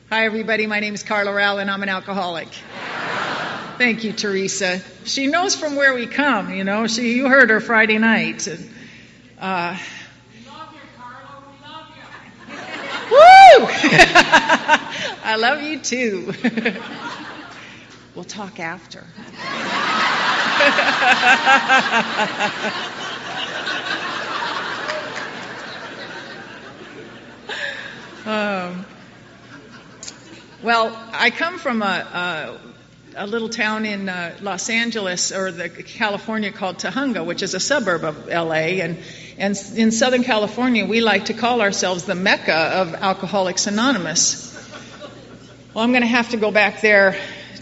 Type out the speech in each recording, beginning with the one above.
Hi, everybody. My name is Carla R, and I'm an alcoholic. Thank you, Teresa. She knows from where we come, you know. You heard her Friday night. And, we love you, Carla. We love you. woo! I love you, too. We'll talk after. Well, I come from a little town in Los Angeles, or California, called Tujunga, which is a suburb of L.A. And in Southern California, we like to call ourselves the Mecca of Alcoholics Anonymous. Well, I'm going to have to go back there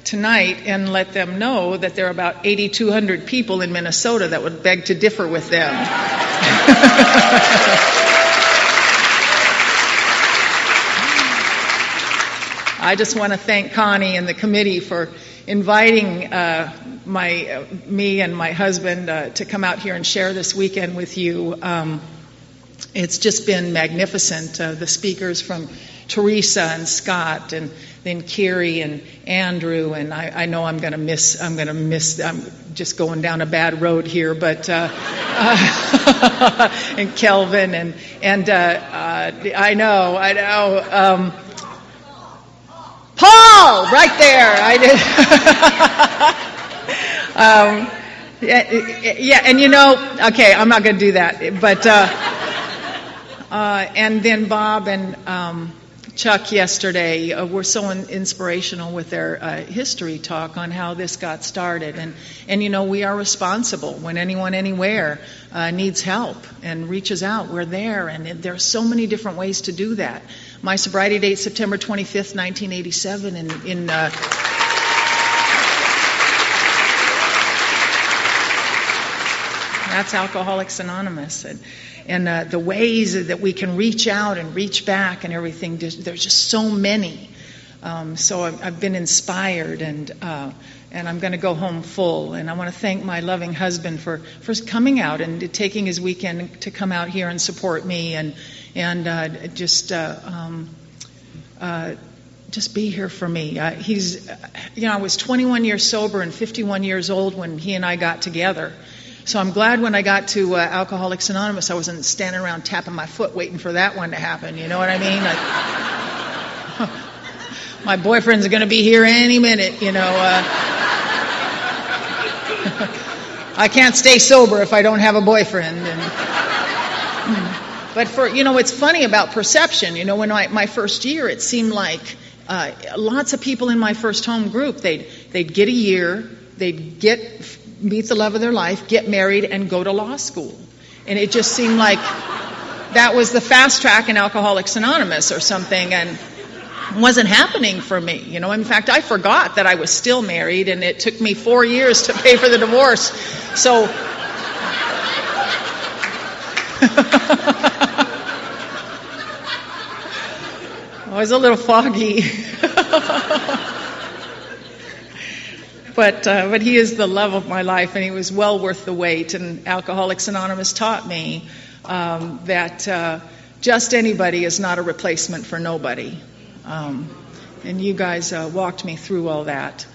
tonight and let them know that there are about 8,200 people in Minnesota that would beg to differ with them. I just want to thank Connie and the committee for inviting me and my husband to come out here and share this weekend with you. It's just been magnificent. The speakers from Teresa and Scott, and then Kiri and Andrew, and I know I'm just going down a bad road here, but and Kelvin and I know. Paul, right there. I did. Yeah, and you know, okay, I'm not going to do that, but and then Bob and Chuck yesterday were so inspirational with their history talk on how this got started, and you know, we are responsible when anyone anywhere needs help and reaches out. We're there, and there are so many different ways to do that. My sobriety date, September 25th, 1987, in that's Alcoholics Anonymous, and the ways that we can reach out and reach back and everything. There's just so many. So I've been inspired, and I'm going to go home full. And I want to thank my loving husband for coming out and taking his weekend to come out here and support me and just be here for me. I was 21 years sober and 51 years old when he and I got together. So I'm glad when I got to Alcoholics Anonymous, I wasn't standing around tapping my foot waiting for that one to happen. You know what I mean? My boyfriend's going to be here any minute, you know. I can't stay sober if I don't have a boyfriend. But it's funny about perception. You know, when my first year, it seemed like lots of people in my first home group, they'd get a year, they'd meet the love of their life, get married, and go to law school. And it just seemed like that was the fast track in Alcoholics Anonymous or something, and it wasn't happening for me. You know, in fact, I forgot that I was still married, and it took me 4 years to pay for the divorce. So I was a little foggy. But he is the love of my life, and he was well worth the wait. And Alcoholics Anonymous taught me that just anybody is not a replacement for nobody. And you guys walked me through all that.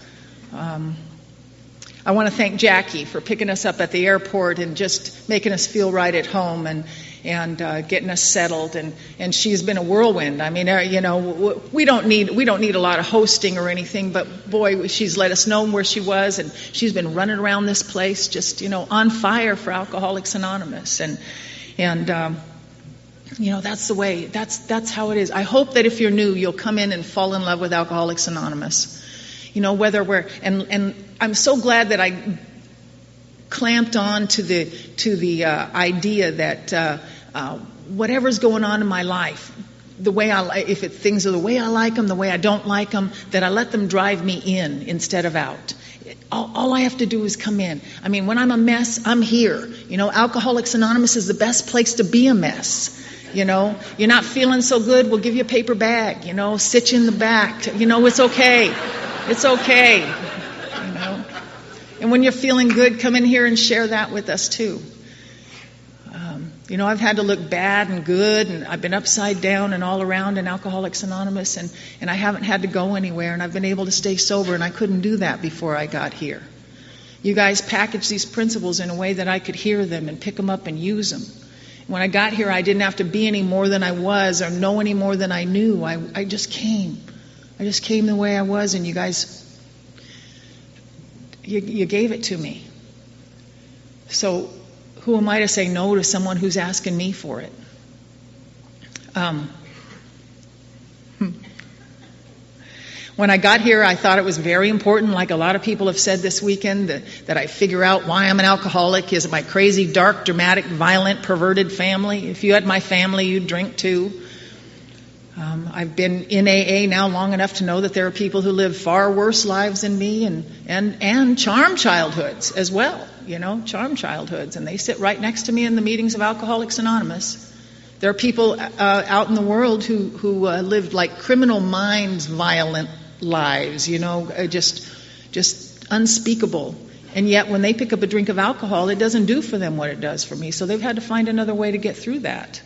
I want to thank Jackie for picking us up at the airport and just making us feel right at home and getting us settled. And she's been a whirlwind. I mean, we don't need a lot of hosting or anything, but boy, she's let us know where she was, and she's been running around this place just on fire for Alcoholics Anonymous. And that's the way. That's how it is. I hope that if you're new, you'll come in and fall in love with Alcoholics Anonymous. Whether and I'm so glad that I clamped on to the idea that whatever's going on in my life, the way things are the way I like them, the way I don't like them, that I let them drive me in instead of out. All I have to do is come in. I mean, when I'm a mess, I'm here. Alcoholics Anonymous is the best place to be a mess. You're not feeling so good, we'll give you a paper bag. Sit you in the back. It's okay. It's okay. And when you're feeling good, come in here and share that with us too. You know, I've had to look bad and good, and I've been upside down and all around in Alcoholics Anonymous, and I haven't had to go anywhere, and I've been able to stay sober, and I couldn't do that before I got here. You guys packaged these principles in a way that I could hear them and pick them up and use them. When I got here, I didn't have to be any more than I was or know any more than I knew. I just came. I just came the way I was, and you guys, you gave it to me. So who am I to say no to someone who's asking me for it? When I got here, I thought it was very important, like a lot of people have said this weekend, that I figure out why I'm an alcoholic. Is it my crazy, dark, dramatic, violent, perverted family? If you had my family, you'd drink too. I've been in AA now long enough to know that there are people who live far worse lives than me, and charm childhoods as well. You know, charm childhoods, and they sit right next to me in the meetings of Alcoholics Anonymous. There are people out in the world who lived like criminal minds, violent lives, you know, just unspeakable. And yet when they pick up a drink of alcohol, it doesn't do for them what it does for me. So they've had to find another way to get through that.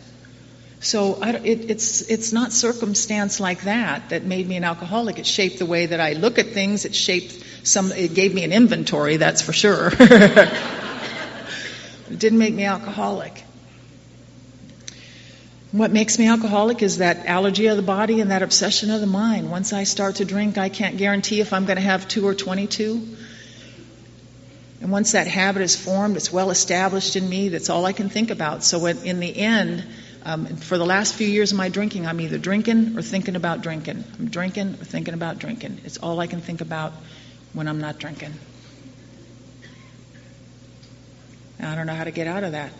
So it's not circumstance like that made me an alcoholic. It shaped the way that I look at things. It gave me an inventory, that's for sure. It didn't make me alcoholic. What makes me alcoholic is that allergy of the body and that obsession of the mind. Once I start to drink, I can't guarantee if I'm going to have 2 or 22. And once that habit is formed, it's well established in me, that's all I can think about. So in the end, for the last few years of my drinking, I'm either drinking or thinking about drinking. I'm drinking or thinking about drinking. It's all I can think about when I'm not drinking. And I don't know how to get out of that.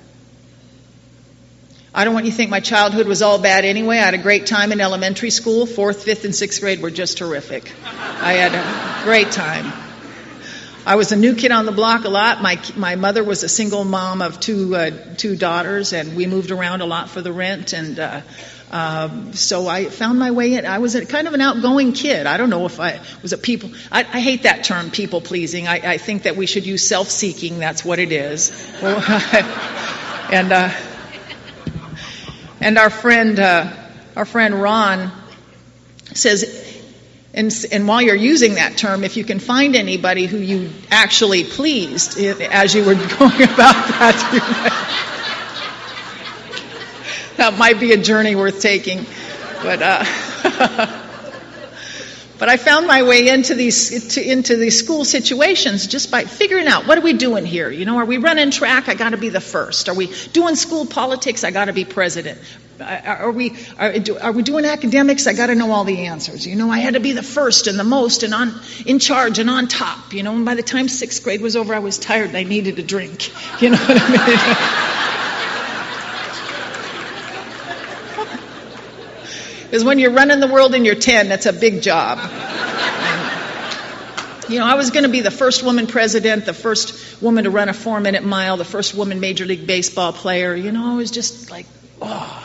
I don't want you to think my childhood was all bad anyway. I had a great time in elementary school. 4th, 5th, and 6th grade were just terrific. I had a great time. I was a new kid on the block a lot. My mother was a single mom of two daughters, and we moved around a lot for the rent. And so I found my way in. I was kind of an outgoing kid. I don't know if I was a people. I hate that term, people pleasing. I think that we should use self-seeking. That's what it is. And our friend Ron says. And while you're using that term, if you can find anybody who you actually pleased as you were going about that, that might be a journey worth taking. But I found my way into these school situations just by figuring out, what are we doing here? You know, are we running track? I got to be the first. Are we doing school politics? I got to be president. Are we doing academics? I got to know all the answers. You know, I had to be the first and the most and in charge and on top. You know, and by the time 6th grade was over, I was tired and I needed a drink. You know what I mean? Because when you're running the world and you're 10, that's a big job. You know, I was going to be the first woman president, the first woman to run a 4-minute mile, the first woman Major League Baseball player. You know, I was just like, oh.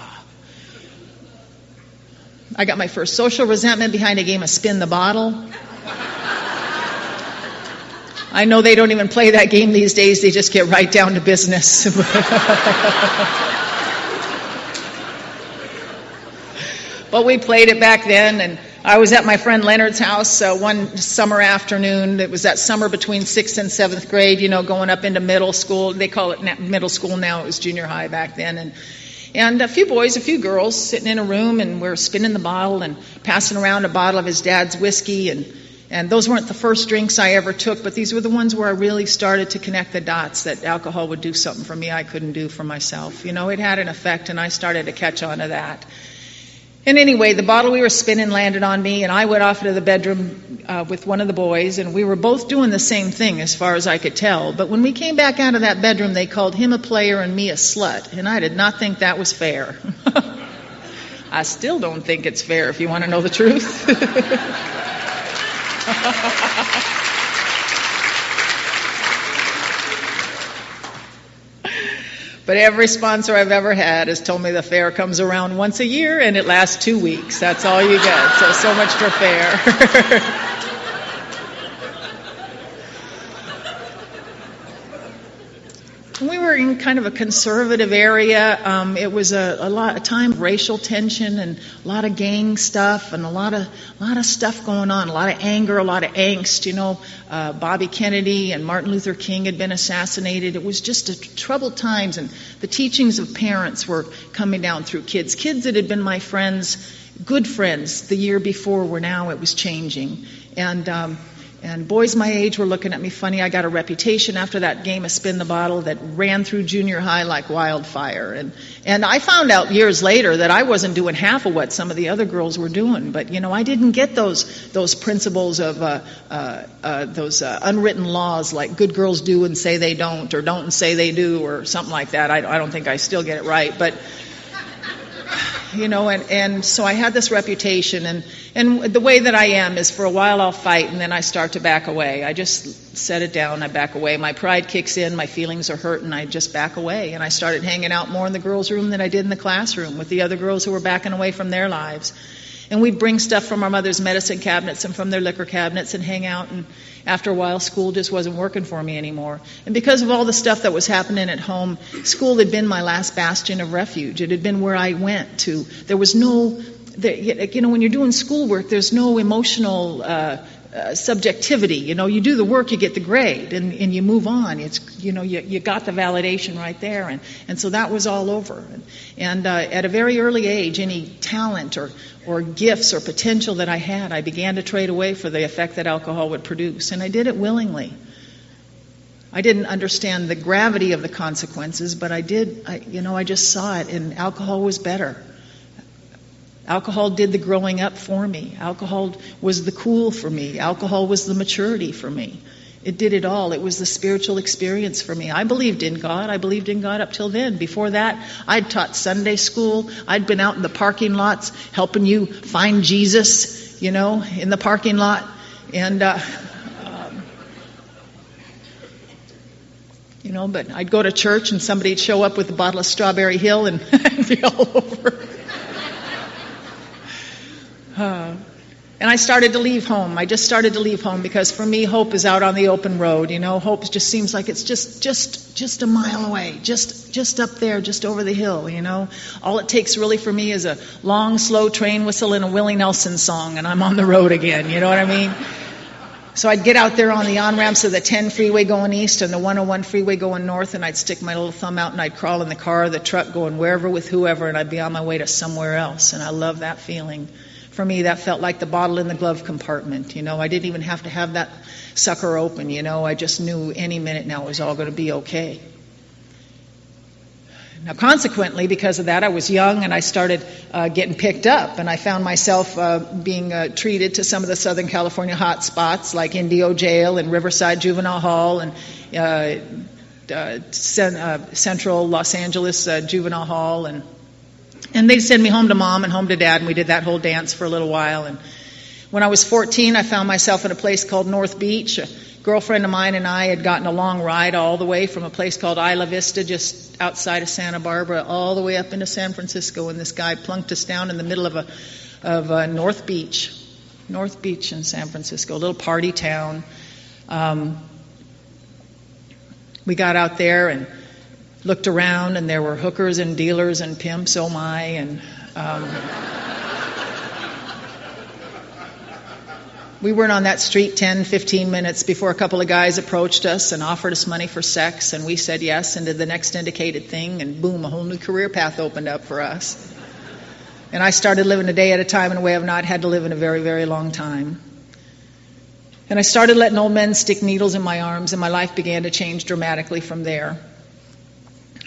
I got my first social resentment behind a game of Spin the Bottle. I know they don't even play that game these days. They just get right down to business. But we played it back then, and I was at my friend Leonard's house one summer afternoon. It was that summer between 6th and 7th grade, you know, going up into middle school. They call it middle school now. It was junior high back then. And a few boys, a few girls sitting in a room, and we're spinning the bottle and passing around a bottle of his dad's whiskey. And those weren't the first drinks I ever took, but these were the ones where I really started to connect the dots that alcohol would do something for me I couldn't do for myself. You know, it had an effect, and I started to catch on to that. And anyway, the bottle we were spinning landed on me, and I went off into the bedroom with one of the boys, and we were both doing the same thing as far as I could tell. But when we came back out of that bedroom, they called him a player and me a slut, and I did not think that was fair. I still don't think it's fair, if you want to know the truth. But every sponsor I've ever had has told me the fair comes around once a year and it lasts 2 weeks. That's all you get. So much for fair. We were in kind of a conservative area. It was a time of racial tension and a lot of gang stuff and a lot of stuff going on, a lot of anger, a lot of angst. Bobby Kennedy and Martin Luther King had been assassinated. It was just troubled times, and the teachings of parents were coming down through kids. Kids that had been my friends, good friends, the year before, were now it was changing. And boys my age were looking at me funny. I got a reputation after that game of spin the bottle that ran through junior high like wildfire. And I found out years later that I wasn't doing half of what some of the other girls were doing. But, I didn't get those principles of those unwritten laws like good girls do and say they don't, or don't and say they do, or something like that. I don't think I still get it right. But, and so I had this reputation, and the way that I am is for a while I'll fight and then I start to back away. I just set it down, I back away. My pride kicks in, my feelings are hurt, and I just back away. And I started hanging out more in the girls' room than I did in the classroom with the other girls who were backing away from their lives. And we'd bring stuff from our mother's medicine cabinets and from their liquor cabinets and hang out, and after a while school just wasn't working for me anymore. And because of all the stuff that was happening at home, school had been my last bastion of refuge. It had been where I went to. There was no, when you're doing schoolwork, there's no emotional subjectivity. You do the work, you get the grade, and you move on. It's you got the validation right there, and so that was all over. And at a very early age, any talent or gifts or potential that I had, I began to trade away for the effect that alcohol would produce, and I did it willingly. I didn't understand the gravity of the consequences, but I did. I just saw it, and alcohol was better. Alcohol did the growing up for me. Alcohol was the cool for me. Alcohol was the maturity for me. It did it all. It was the spiritual experience for me. I believed in God. I believed in God up till then. Before that, I'd taught Sunday school. I'd been out in the parking lots helping you find Jesus, in the parking lot. And, but I'd go to church and somebody'd show up with a bottle of Strawberry Hill and be all over. And I started to leave home. I just started to leave home because for me, hope is out on the open road. Hope just seems like it's just a mile away, just up there, just over the hill. All it takes really for me is a long, slow train whistle and a Willie Nelson song, and I'm on the road again. You know what I mean? So I'd get out there on the on-ramps of the 10 freeway going east and the 101 freeway going north, and I'd stick my little thumb out and I'd crawl in the car or the truck going wherever with whoever, and I'd be on my way to somewhere else. And I love that feeling. For me, that felt like the bottle in the glove compartment. I didn't even have to have that sucker open. I just knew any minute now it was all going to be okay. Now, consequently, because of that, I was young and I started getting picked up, and I found myself being treated to some of the Southern California hot spots like Indio Jail and Riverside Juvenile Hall and Central Los Angeles Juvenile Hall, and they'd send me home to Mom and home to Dad, and we did that whole dance for a little while. And when I was 14, I found myself in a place called North Beach. A girlfriend of mine and I had gotten a long ride all the way from a place called Isla Vista, just outside of Santa Barbara, all the way up into San Francisco, and this guy plunked us down in the middle of North Beach in San Francisco, a little party town. We got out there and looked around, and there were hookers and dealers and pimps, oh my, and we weren't on that street 10, 15 minutes before a couple of guys approached us and offered us money for sex, and we said yes and did the next indicated thing, and boom, a whole new career path opened up for us. And I started living a day at a time in a way I've not had to live in a very, very long time. And I started letting old men stick needles in my arms, and my life began to change dramatically from there.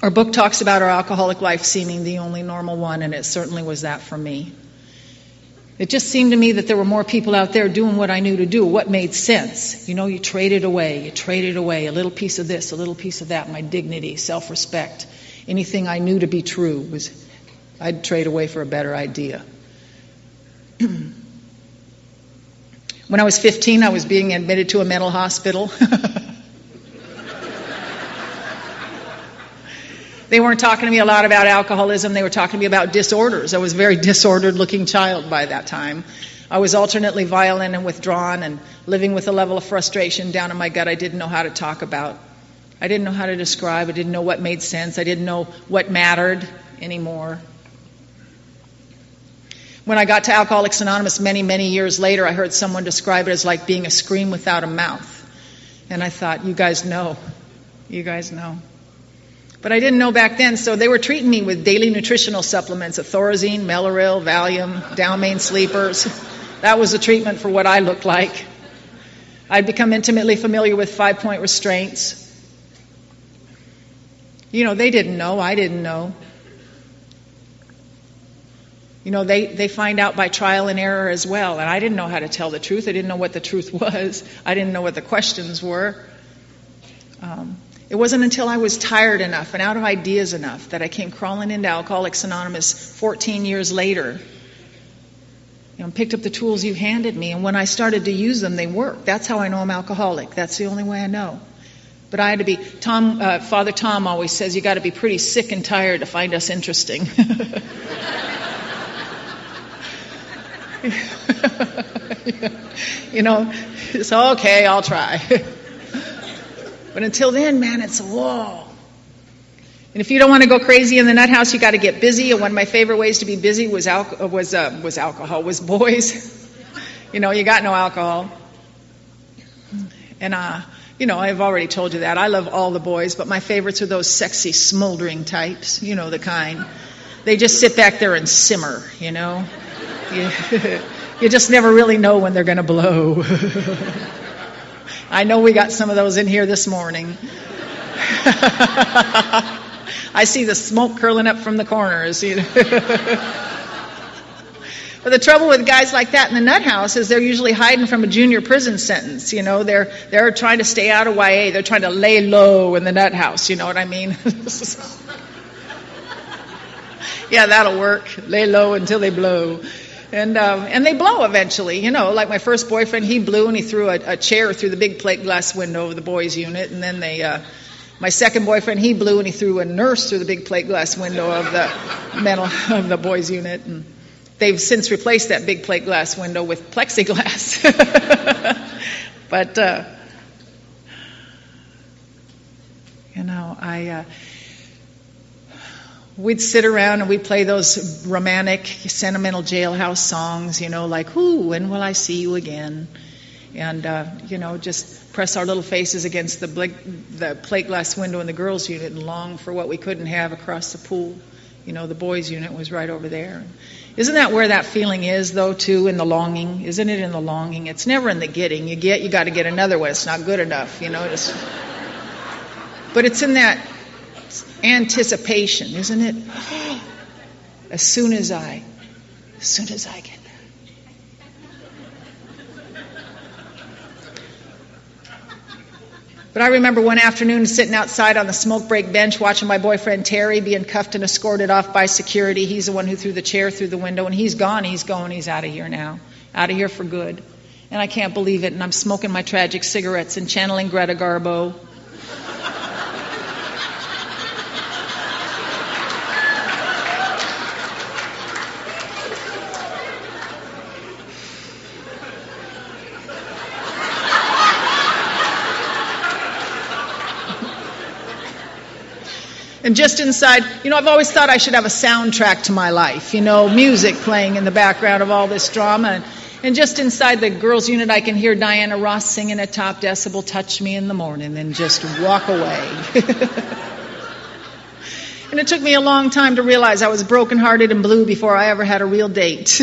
Our book talks about our alcoholic life seeming the only normal one, and it certainly was that for me. It just seemed to me that there were more people out there doing what I knew to do, what made sense. You traded away a little piece of this, a little piece of that, my dignity, self-respect. Anything I knew to be true I'd trade away for a better idea. When I was 15, I was being admitted to a mental hospital. They weren't talking to me a lot about alcoholism. They were talking to me about disorders. I was a very disordered-looking child by that time. I was alternately violent and withdrawn and living with a level of frustration down in my gut I didn't know how to talk about. I didn't know how to describe. I didn't know what made sense. I didn't know what mattered anymore. When I got to Alcoholics Anonymous many, many years later, I heard someone describe it as like being a scream without a mouth. And I thought, you guys know. You guys know. But I didn't know back then, so they were treating me with daily nutritional supplements, Thorazine, Meloril, Valium, Dalmane sleepers. That was the treatment for what I looked like. I'd become intimately familiar with 5-point restraints. You know, they didn't know. I didn't know. You know, they find out by trial and error as well. And I didn't know how to tell the truth. I didn't know what the truth was. I didn't know what the questions were. It wasn't until I was tired enough and out of ideas enough that I came crawling into Alcoholics Anonymous 14 years later. You know, picked up the tools you handed me. And when I started to use them, they worked. That's how I know I'm alcoholic. That's the only way I know. But I had to be, Father Tom always says, you got to be pretty sick and tired to find us interesting. You know, it's okay, I'll try. But until then, man, it's a wall. And if you don't want to go crazy in the nut house, you got to get busy. And one of my favorite ways to be busy was boys. You know, you got no alcohol. And you know, I've already told you that. I love all the boys, but my favorites are those sexy, smoldering types. You know the kind. They just sit back there and simmer, you know. You just never really know when they're going to blow. I know we got some of those in here this morning. I see the smoke curling up from the corners. You know. But the trouble with guys like that in the nut house is they're usually hiding from a junior prison sentence. You know, they're trying to stay out of YA. They're trying to lay low in the nut house. You know what I mean? Yeah, that'll work. Lay low until they blow. And they blow eventually, you know. Like my first boyfriend, he blew and he threw a chair through the big plate glass window of the boys' unit. And then my second boyfriend, he blew and he threw a nurse through the big plate glass window of the boys' unit. And they've since replaced that big plate glass window with plexiglass. But you know, we'd sit around and we'd play those romantic, sentimental jailhouse songs, you know, like, "Ooh, when will I see you again?" And, you know, just press our little faces against the plate glass window in the girls' unit and long for what we couldn't have across the pool. You know, the boys' unit was right over there. Isn't that where that feeling is, though, too, in the longing? Isn't it in the longing? It's never in the getting. You got to get another one. It's not good enough, you know. But it's in that anticipation, isn't it? As soon as I get that. But I remember one afternoon sitting outside on the smoke break bench watching my boyfriend Terry being cuffed and escorted off by security. He's the one who threw the chair through the window, and he's gone, he's going, he's out of here now. Out of here for good. And I can't believe it, and I'm smoking my tragic cigarettes and channeling Greta Garbo. And just inside, you know, I've always thought I should have a soundtrack to my life, you know, music playing in the background of all this drama. And just inside the girls' unit, I can hear Diana Ross singing at top decibel, "Touch Me in the Morning," and just walk away. And it took me a long time to realize I was brokenhearted and blue before I ever had a real date.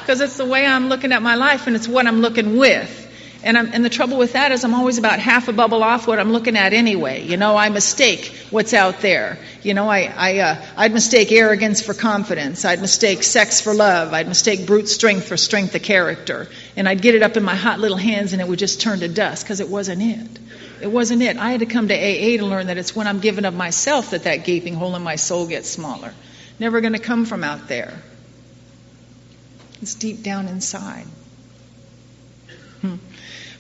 Because it's the way I'm looking at my life, and it's what I'm looking with. And the trouble with that is I'm always about half a bubble off what I'm looking at anyway. You know, I mistake what's out there. You know, I'd mistake arrogance for confidence. I'd mistake sex for love. I'd mistake brute strength for strength of character. And I'd get it up in my hot little hands and it would just turn to dust because it wasn't it. It wasn't it. I had to come to AA to learn that it's when I'm giving of myself that gaping hole in my soul gets smaller. Never going to come from out there. It's deep down inside.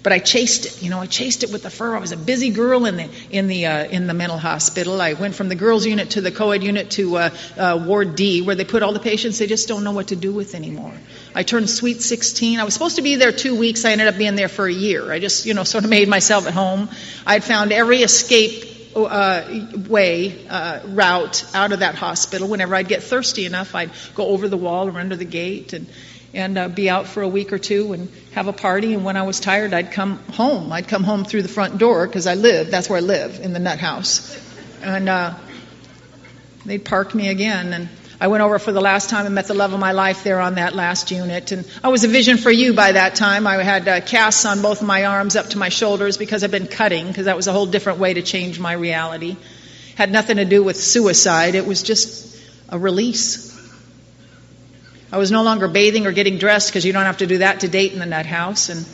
But I chased it. I chased it with the fur. I was a busy girl in the mental hospital. I went from the girls' unit to the co-ed unit to Ward D, where they put all the patients they just don't know what to do with anymore. I turned sweet 16. I was supposed to be there 2 weeks. I ended up being there for a year. I just, sort of made myself at home. I'd found every escape route out of that hospital. Whenever I'd get thirsty enough, I'd go over the wall or under the gate and be out for a week or two and have a party. And when I was tired, I'd come home. I'd come home through the front door because that's where I live, in the nut house. And they'd park me again. And I went over for the last time and met the love of my life there on that last unit. And I was a vision for you by that time. I had casts on both of my arms up to my shoulders because I'd been cutting, because that was a whole different way to change my reality. Had nothing to do with suicide. It was just a release. I was no longer bathing or getting dressed, because you don't have to do that to date in the nut house. And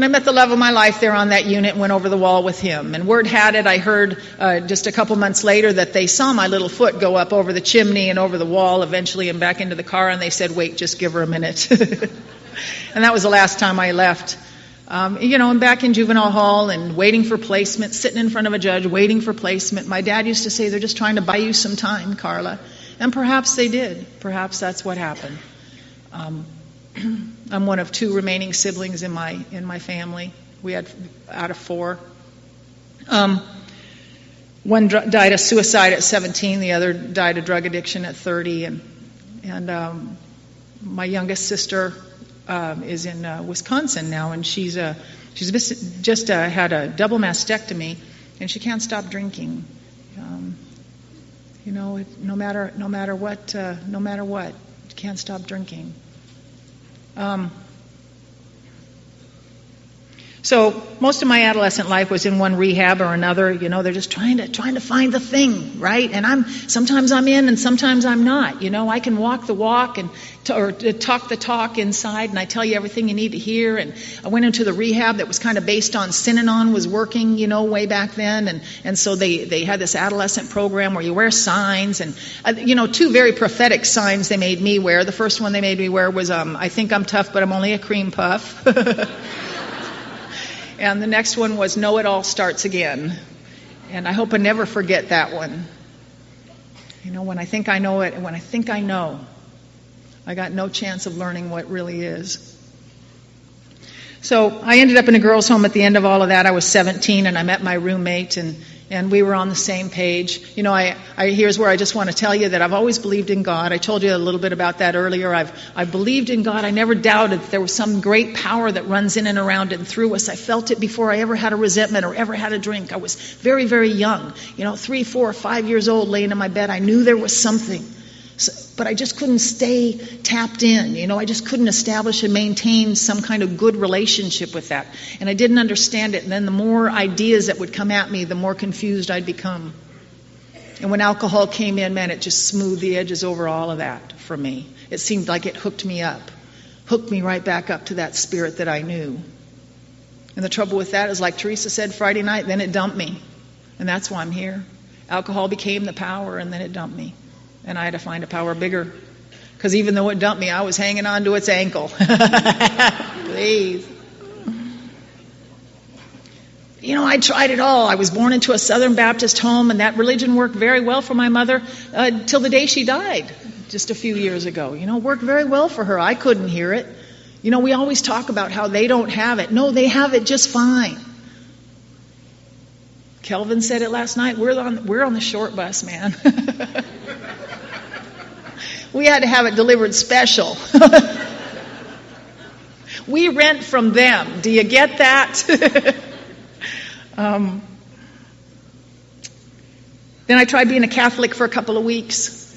I met the love of my life there on that unit and went over the wall with him. And word had it, I heard just a couple months later that they saw my little foot go up over the chimney and over the wall eventually and back into the car, and they said, wait, just give her a minute. And that was the last time I left. I'm back in juvenile hall and waiting for placement, sitting in front of a judge, waiting for placement. My dad used to say, they're just trying to buy you some time, Carla. And perhaps they did. Perhaps that's what happened. I'm one of 2 remaining siblings in my family. We had out of 4. One died of suicide at 17. The other died of drug addiction at 30. And my youngest sister is in Wisconsin now, and she's just had a double mastectomy, and she can't stop drinking. No matter what, she can't stop drinking. So most of my adolescent life was in one rehab or another. They're just trying to find the thing, right? And sometimes I'm in and sometimes I'm not. I can walk the walk or talk the talk inside, and I tell you everything you need to hear. And I went into the rehab that was kind of based on Synanon was working, way back then. And so they had this adolescent program where you wear signs, and 2 very prophetic signs they made me wear. The first one they made me wear was, I think I'm tough, but I'm only a cream puff. And the next one was, know it all starts again. And I hope I never forget that one. When I think I know it, and when I think I know, I got no chance of learning what really is. So I ended up in a girls' home at the end of all of that. I was 17, and I met my roommate, and we were on the same page. Here's where I just want to tell you that I've always believed in God. I told you a little bit about that earlier. I believed in God. I never doubted that there was some great power that runs in and around and through us. I felt it before I ever had a resentment or ever had a drink. I was very, very young, 3, 4, 5 years old, laying in my bed. I knew there was something. But I just couldn't stay tapped in. I just couldn't establish and maintain some kind of good relationship with that. And I didn't understand it. And then the more ideas that would come at me, the more confused I'd become. And when alcohol came in, man, it just smoothed the edges over all of that for me. It seemed like it hooked me right back up to that spirit that I knew. And the trouble with that is, like Teresa said Friday night, then it dumped me. And that's why I'm here. Alcohol became the power, and then it dumped me. And I had to find a power bigger. Because even though it dumped me, I was hanging on to its ankle. Please. I tried it all. I was born into a Southern Baptist home, and that religion worked very well for my mother till the day she died just a few years ago. Worked very well for her. I couldn't hear it. We always talk about how they don't have it. No, they have it just fine. Kelvin said it last night. We're on the short bus, man. We had to have it delivered special. We rent from them. Do you get that? Then I tried being a Catholic for a couple of weeks.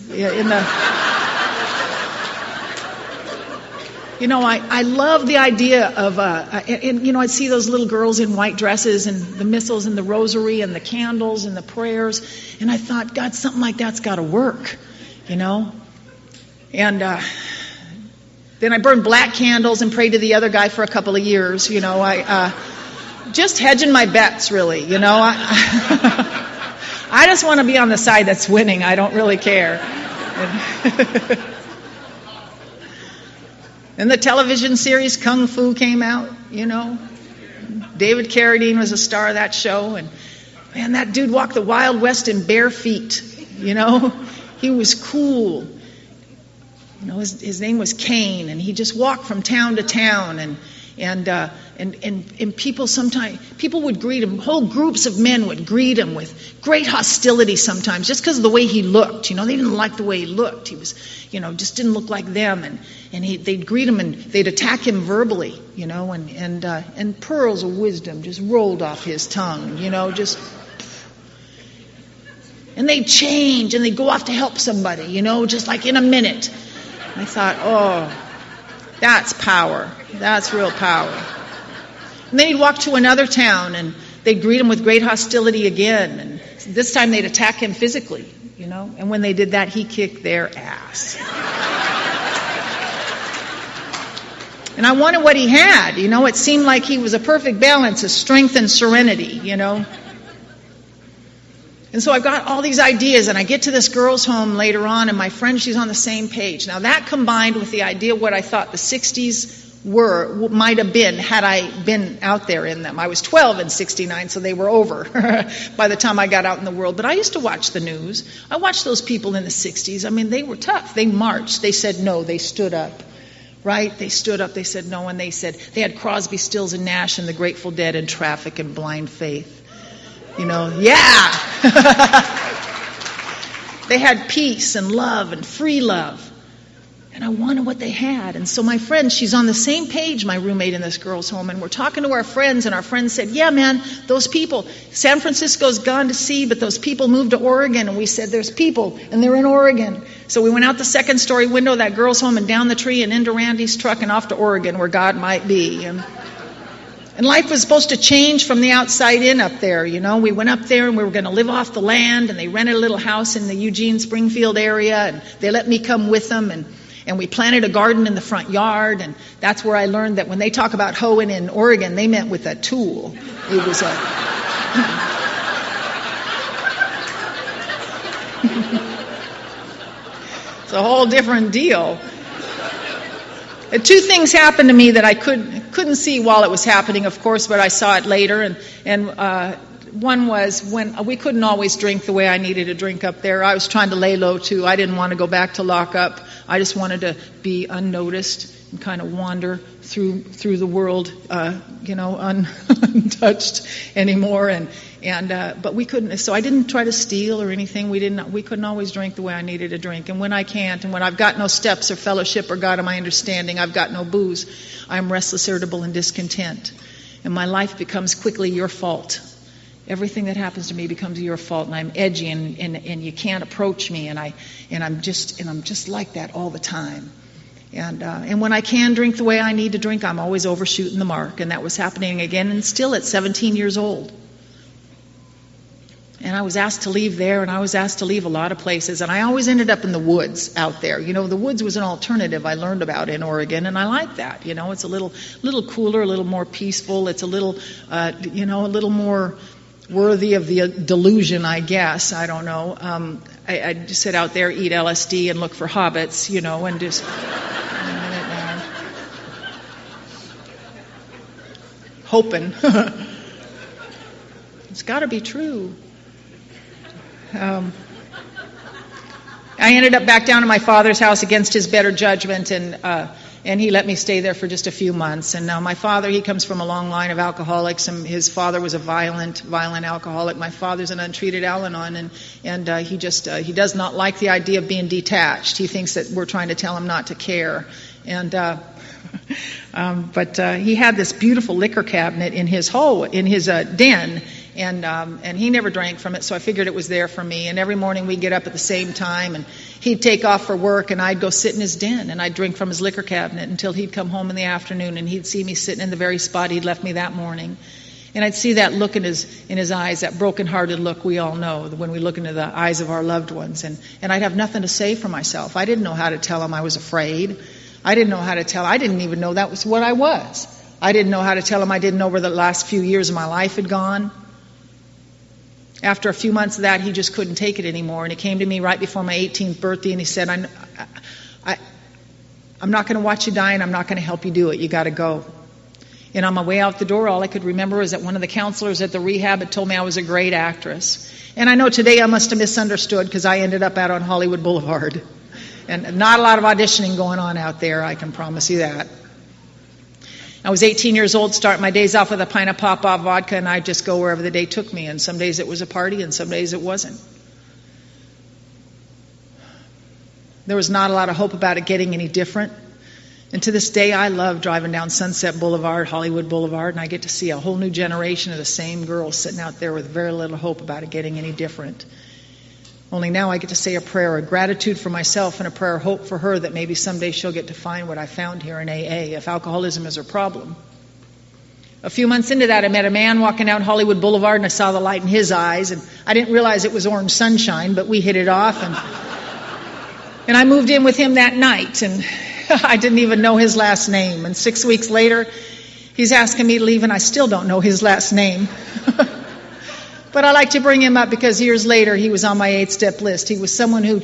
I love the idea of, I'd see those little girls in white dresses and the missals and the rosary and the candles and the prayers. And I thought, God, something like that's got to work, And then I burned black candles and prayed to the other guy for a couple of years. Just hedging my bets, really. I just want to be on the side that's winning. I don't really care. And the television series Kung Fu came out, David Carradine was a star of that show. And man, that dude walked the Wild West in bare feet, He was cool. His name was Kane, and he just walked from town to town, and people would greet him. Whole groups of men would greet him with great hostility sometimes, just because of the way he looked. They didn't like the way he looked. He was, just didn't look like them, and they'd greet him and they'd attack him verbally, and pearls of wisdom just rolled off his tongue, and they'd change and they'd go off to help somebody, just like in a minute. I thought, oh, that's power. That's real power. And then he'd walk to another town and they'd greet him with great hostility again. And this time they'd attack him physically, And when they did that, he kicked their ass. And I wanted what he had, It seemed like he was a perfect balance of strength and serenity, And so I've got all these ideas, and I get to this girl's home later on, and my friend, she's on the same page. Now that combined with the idea of what I thought the 60s might have been had I been out there in them. I was 12 in 69, so they were over by the time I got out in the world. But I used to watch the news. I watched those people in the 60s. I mean, they were tough. They marched. They said no. They stood up. Right? They stood up. They said no. And they they had Crosby, Stills, and Nash and the Grateful Dead and Traffic and Blind Faith. Yeah. They had peace and love and free love. And I wanted what they had. And so my friend, she's on the same page, my roommate in this girl's home, and we're talking to our friends, and our friends said, yeah, man, those people, San Francisco's gone to sea, but those people moved to Oregon. And we said, there's people, and they're in Oregon. So we went out the second story window of that girl's home and down the tree and into Randy's truck and off to Oregon, where God might be. And life was supposed to change from the outside in up there, We went up there and we were going to live off the land, and they rented a little house in the Eugene, Springfield area, and they let me come with them, and we planted a garden in the front yard, and that's where I learned that when they talk about hoeing in Oregon, they meant with a tool. It was it's a whole different deal. Two things happened to me that I couldn't see while it was happening, of course, but I saw it later. And one was when we couldn't always drink the way I needed to drink up there. I was trying to lay low, too. I didn't want to go back to lock up. I just wanted to be unnoticed and kind of wander through the world, untouched anymore. But we couldn't. So I didn't try to steal or anything. We couldn't always drink the way I needed to drink. And when I can't, and when I've got no steps or fellowship or God of my understanding, I've got no booze, I'm restless, irritable, and discontent. And my life becomes quickly your fault. Everything that happens to me becomes your fault, and I'm edgy, and you can't approach me, and I'm just like that all the time. And when I can drink the way I need to drink, I'm always overshooting the mark, and that was happening again, and still at 17 years old. And I was asked to leave there, and I was asked to leave a lot of places, and I always ended up in the woods out there. The woods was an alternative I learned about in Oregon, and I like that. It's a little cooler, a little more peaceful. It's a little, a little more worthy of the delusion, I guess. I don't know. I just sit out there, eat LSD, and look for hobbits, and just... hoping. It's got to be true. I ended up back down to my father's house against his better judgment, and he let me stay there for just a few months. And now my father, he comes from a long line of alcoholics, and his father was a violent alcoholic. My father's an untreated Al-Anon, and he does not like the idea of being detached. He thinks that we're trying to tell him not to care. And but he had this beautiful liquor cabinet in his den. And he never drank from it, so I figured it was there for me. And every morning we'd get up at the same time, and he'd take off for work, and I'd go sit in his den, and I'd drink from his liquor cabinet until he'd come home in the afternoon, and he'd see me sitting in the very spot he'd left me that morning. And I'd see that look in his eyes, that broken-hearted look we all know when we look into the eyes of our loved ones. And I'd have nothing to say for myself. I didn't know how to tell him I was afraid. I didn't know how to tell. I didn't even know that was what I was. I didn't know how to tell him I didn't know where the last few years of my life had gone. After a few months of that, he just couldn't take it anymore. And he came to me right before my 18th birthday, and he said, I'm not going to watch you die, and I'm not going to help you do it. You got to go. And on my way out the door, all I could remember was that one of the counselors at the rehab had told me I was a great actress. And I know today I must have misunderstood, because I ended up out on Hollywood Boulevard. And not a lot of auditioning going on out there, I can promise you that. I was 18 years old, starting my days off with a pint of Pop-Off vodka, and I'd just go wherever the day took me. And some days it was a party, and some days it wasn't. There was not a lot of hope about it getting any different. And to this day, I love driving down Sunset Boulevard, Hollywood Boulevard, and I get to see a whole new generation of the same girls sitting out there with very little hope about it getting any different. Only now I get to say a prayer of gratitude for myself and a prayer of hope for her, that maybe someday she'll get to find what I found here in AA, if alcoholism is her problem. A few months into that, I met a man walking down Hollywood Boulevard, and I saw the light in his eyes, and I didn't realize it was orange sunshine, but we hit it off, and I moved in with him that night, and I didn't even know his last name. And 6 weeks later, he's asking me to leave, and I still don't know his last name. But I like to bring him up because years later, he was on my 8-step list. He was someone who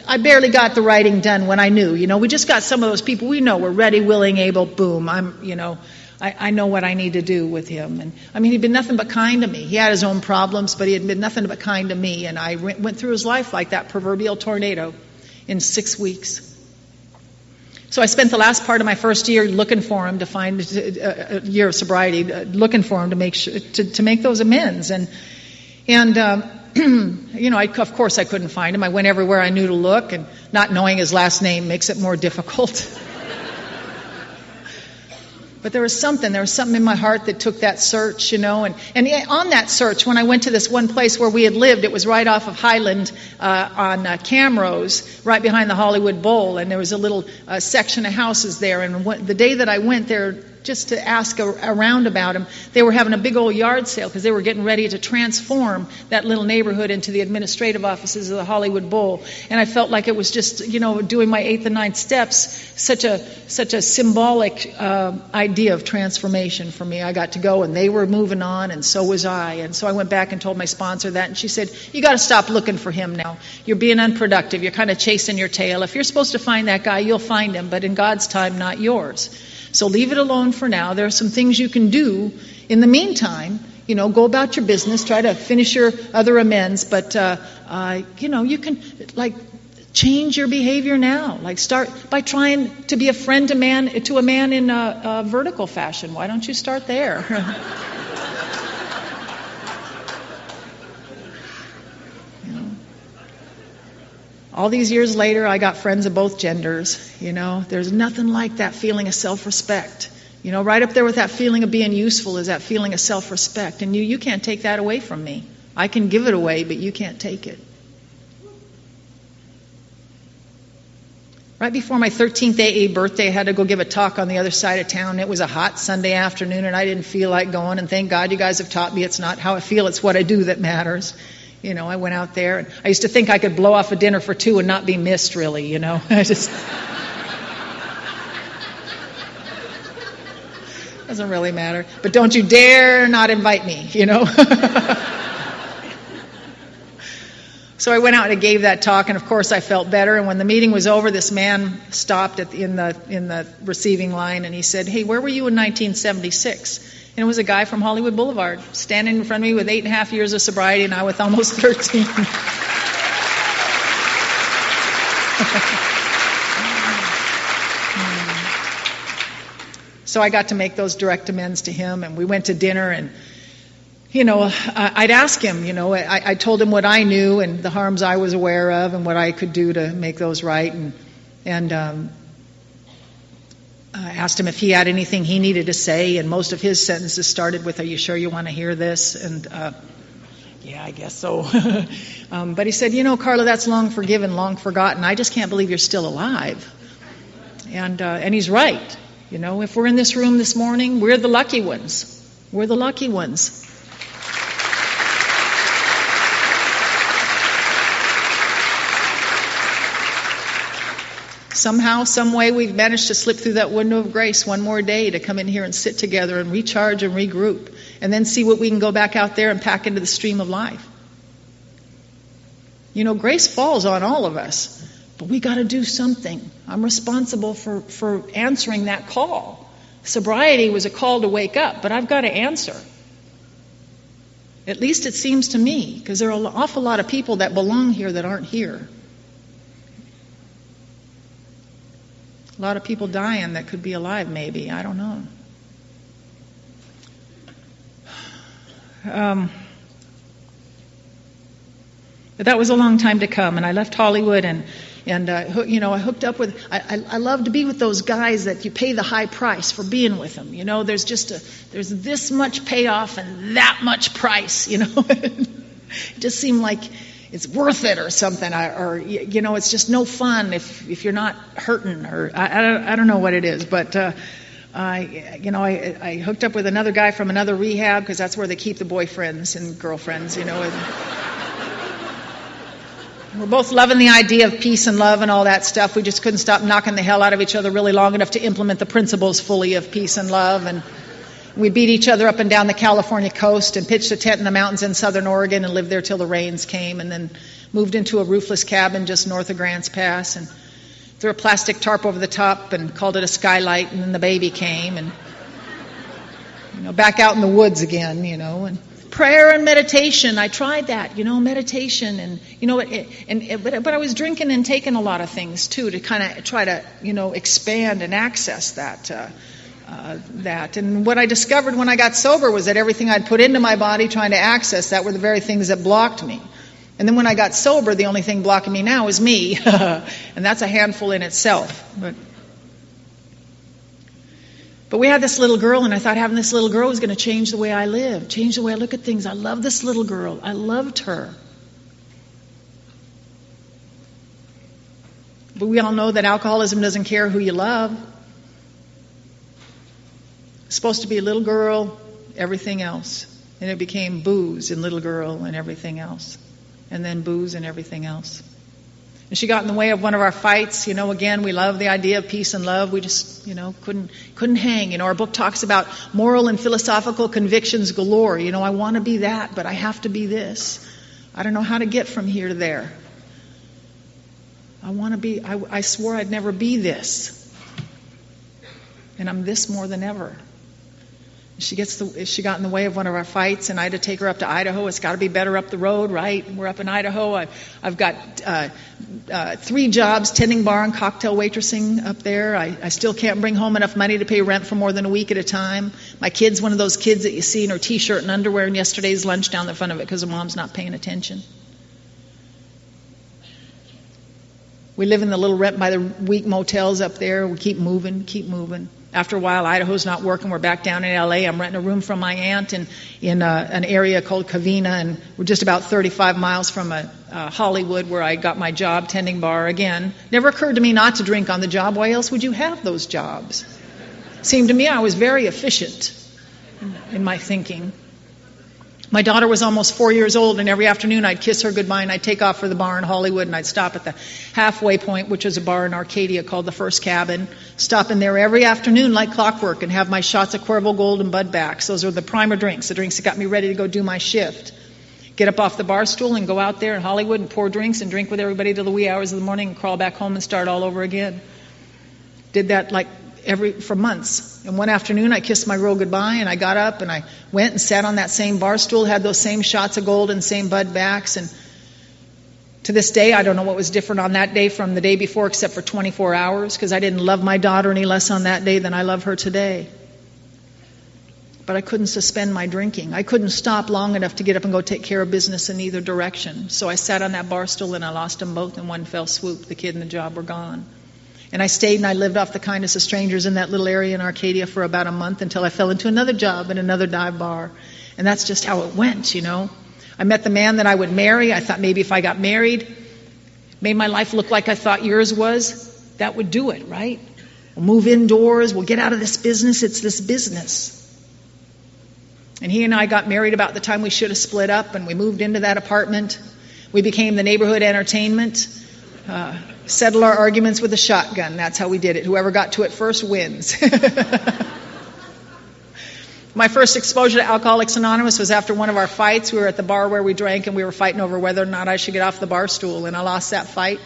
I barely got the writing done when I knew. We just got some of those people we know. We're ready, willing, able, boom. I know what I need to do with him. And he'd been nothing but kind to me. He had his own problems, but he had been nothing but kind to me. And I went through his life like that proverbial tornado in 6 weeks. So I spent the last part of my first year looking for him, to find a year of sobriety, looking for him to make sure, to make those amends. And of course I couldn't find him. I went everywhere I knew to look, and not knowing his last name makes it more difficult. But there was something in my heart that took that search, and on that search, when I went to this one place where we had lived, it was right off of Highland on Camrose, right behind the Hollywood Bowl, and there was a little section of houses there. And the day that I went there, just to ask around about them, they were having a big old yard sale because they were getting ready to transform that little neighborhood into the administrative offices of the Hollywood Bowl. And I felt like it was just, doing my 8th and 9th steps, such a symbolic idea of transformation for me. I got to go, and they were moving on, and so was I. And so I went back and told my sponsor that, and she said, "You got to stop looking for him now. You're being unproductive. You're kind of chasing your tail. If you're supposed to find that guy, you'll find him, but in God's time, not yours. So leave it alone for now. There are some things you can do in the meantime. Go about your business, try to finish your other amends, but you can change your behavior now. Start by trying to be a friend to a man in a vertical fashion. Why don't you start there?" All these years later, I got friends of both genders. There's nothing like that feeling of self-respect. Right up there with that feeling of being useful is that feeling of self-respect. And you can't take that away from me. I can give it away, but you can't take it. Right before my 13th AA birthday, I had to go give a talk on the other side of town. It was a hot Sunday afternoon, and I didn't feel like going. And thank God you guys have taught me it's not how I feel, it's what I do that matters. I went out there, and I used to think I could blow off a dinner for 2 and not be missed, really, I just... Doesn't really matter. But don't you dare not invite me, So I went out and I gave that talk, and of course I felt better. And when the meeting was over, this man stopped in the receiving line, and he said, "Hey, where were you in 1976? And it was a guy from Hollywood Boulevard standing in front of me with 8.5 years of sobriety, and I with almost 13. So I got to make those direct amends to him, and we went to dinner, and I'd ask him, I told him what I knew and the harms I was aware of and what I could do to make those right, and I asked him if he had anything he needed to say, and most of his sentences started with, "Are you sure you want to hear this?" And yeah, I guess so. But he said, "Carla, that's long forgiven, long forgotten. I just can't believe you're still alive." And he's right. If we're in this room this morning, we're the lucky ones. We're the lucky ones. Somehow, some way, we've managed to slip through that window of grace one more day to come in here and sit together and recharge and regroup, and then see what we can go back out there and pack into the stream of life. Grace falls on all of us, But we got to do something. I'm responsible for answering that call. Sobriety was a call to wake up, but I've got to answer. At least it seems to me, because there are an awful lot of people that belong here that aren't here. A lot of people dying that could be alive, maybe. I don't know. But that was a long time to come, and I left Hollywood, and I hooked up with. I love to be with those guys that you pay the high price for being with them. There's there's this much payoff and that much price. It just seemed like it's worth it or something, or it's just no fun if you're not hurting, or I don't know what it is, but. I hooked up with another guy from another rehab, because that's where they keep the boyfriends and girlfriends, We're both loving the idea of peace and love and all that stuff. We just couldn't stop knocking the hell out of each other really long enough to implement the principles fully of peace and love. And we beat each other up and down the California coast and pitched a tent in the mountains in southern Oregon and lived there till the rains came, and then moved into a roofless cabin just north of Grants Pass and threw a plastic tarp over the top and called it a skylight, and then the baby came, and back out in the woods again, and prayer and meditation. I tried that, meditation, and but I was drinking and taking a lot of things too to kind of try to expand and access that. And what I discovered when I got sober was that everything I'd put into my body trying to access that were the very things that blocked me. And then when I got sober, the only thing blocking me now is me. And that's a handful in itself. But we had this little girl, and I thought having this little girl was going to change the way I live, change the way I look at things. I love this little girl. I loved her. But we all know that alcoholism doesn't care who you love. It's supposed to be a little girl, everything else. And it became booze and little girl and everything else. And then booze and everything else. And she got in the way of one of our fights. Again, we love the idea of peace and love. We just, couldn't hang. Our book talks about moral and philosophical convictions galore. I want to be that, but I have to be this. I don't know how to get from here to there. I swore I'd never be this. And I'm this more than ever. She got in the way of one of our fights, and I had to take her up to Idaho. It's got to be better up the road, right? We're up in Idaho. I've got 3 jobs, tending bar and cocktail waitressing up there. I still can't bring home enough money to pay rent for more than a week at a time. My kid's one of those kids that you see in her T-shirt and underwear and yesterday's lunch down the front of it because her mom's not paying attention. We live in the little rent-by-the-week motels up there. We keep moving. After a while, Idaho's not working. We're back down in L.A. I'm renting a room from my aunt in an area called Covina, and we're just about 35 miles from Hollywood, where I got my job tending bar again. Never occurred to me not to drink on the job. Why else would you have those jobs? Seemed to me I was very efficient in my thinking. My daughter was almost 4 years old, and every afternoon I'd kiss her goodbye, and I'd take off for the bar in Hollywood, and I'd stop at the halfway point, which is a bar in Arcadia called the First Cabin. Stop in there every afternoon like clockwork and have my shots of Cuervo Gold and Bud Backs. Those are the primer drinks, the drinks that got me ready to go do my shift. Get up off the bar stool and go out there in Hollywood and pour drinks and drink with everybody till the wee hours of the morning and crawl back home and start all over again. Did that for months. And one afternoon I kissed my girl goodbye, and I got up and I went and sat on that same bar stool, had those same shots of gold and same Bud Backs, and to this day I don't know what was different on that day from the day before except for 24 hours, because I didn't love my daughter any less on that day than I love her today. But I couldn't suspend my drinking. I couldn't stop long enough to get up and go take care of business in either direction. So I sat on that bar stool and I lost them both in one fell swoop. The kid and the job were gone. And I stayed and I lived off the kindness of strangers in that little area in Arcadia for about a month until I fell into another job in another dive bar. And that's just how it went, I met the man that I would marry. I thought maybe if I got married, made my life look like I thought yours was, that would do it, right? We'll move indoors. We'll get out of this business. It's this business. And he and I got married about the time we should have split up, and we moved into that apartment. We became the neighborhood entertainment. Settle our arguments with a shotgun. That's how we did it. Whoever got to it first wins. My first exposure to Alcoholics Anonymous was after one of our fights. We were at the bar where we drank, and we were fighting over whether or not I should get off the bar stool, and I lost that fight.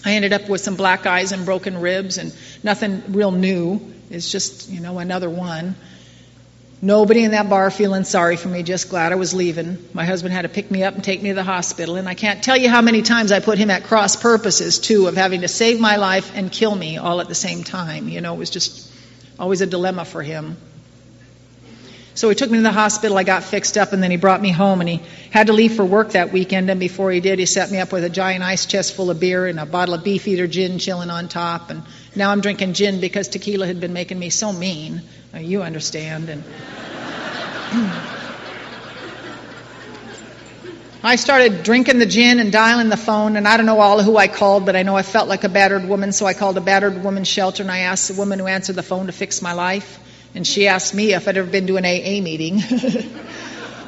I ended up with some black eyes and broken ribs and nothing real new. It's just, another one. Nobody in that bar feeling sorry for me, just glad I was leaving. My husband had to pick me up and take me to the hospital, and I can't tell you how many times I put him at cross purposes, too, of having to save my life and kill me all at the same time. It was just always a dilemma for him. So he took me to the hospital, I got fixed up, and then he brought me home, and he had to leave for work that weekend, and before he did, he set me up with a giant ice chest full of beer and a bottle of Beefeater gin chilling on top, and now I'm drinking gin because tequila had been making me so mean. You understand. And I started drinking the gin and dialing the phone, and I don't know all who I called, but I know I felt like a battered woman, so I called a battered woman's shelter, and I asked the woman who answered the phone to fix my life. And she asked me if I'd ever been to an AA meeting.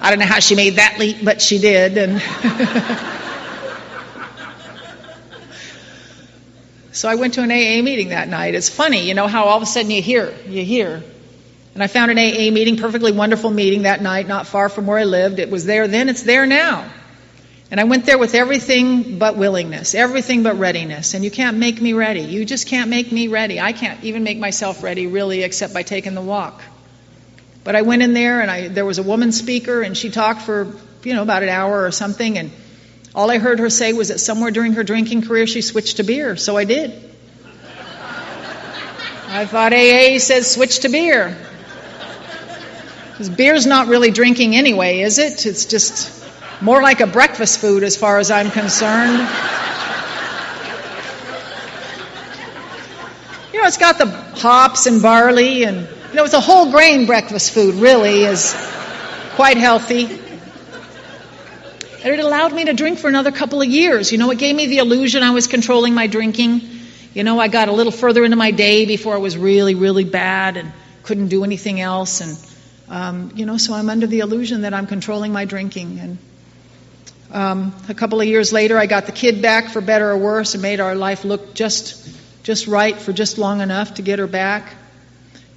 I don't know how she made that leap, but she did. And so I went to an AA meeting that night. It's funny, how all of a sudden you hear. And I found an AA meeting, perfectly wonderful meeting that night, not far from where I lived. It was there then, it's there now. And I went there with everything but willingness, everything but readiness. And you can't make me ready. You just can't make me ready. I can't even make myself ready, really, except by taking the walk. But I went in there, and there was a woman speaker, and she talked for, about an hour or something. And all I heard her say was that somewhere during her drinking career, she switched to beer. So I did. I thought AA says switch to beer. Because beer's not really drinking anyway, is it? It's just more like a breakfast food as far as I'm concerned. It's got the hops and barley and, it's a whole grain breakfast food, really, is quite healthy. And it allowed me to drink for another couple of years. It gave me the illusion I was controlling my drinking. I got a little further into my day before I was really, really bad and couldn't do anything else. And, so I'm under the illusion that I'm controlling my drinking. And a couple of years later, I got the kid back for better or worse and made our life look just right for just long enough to get her back.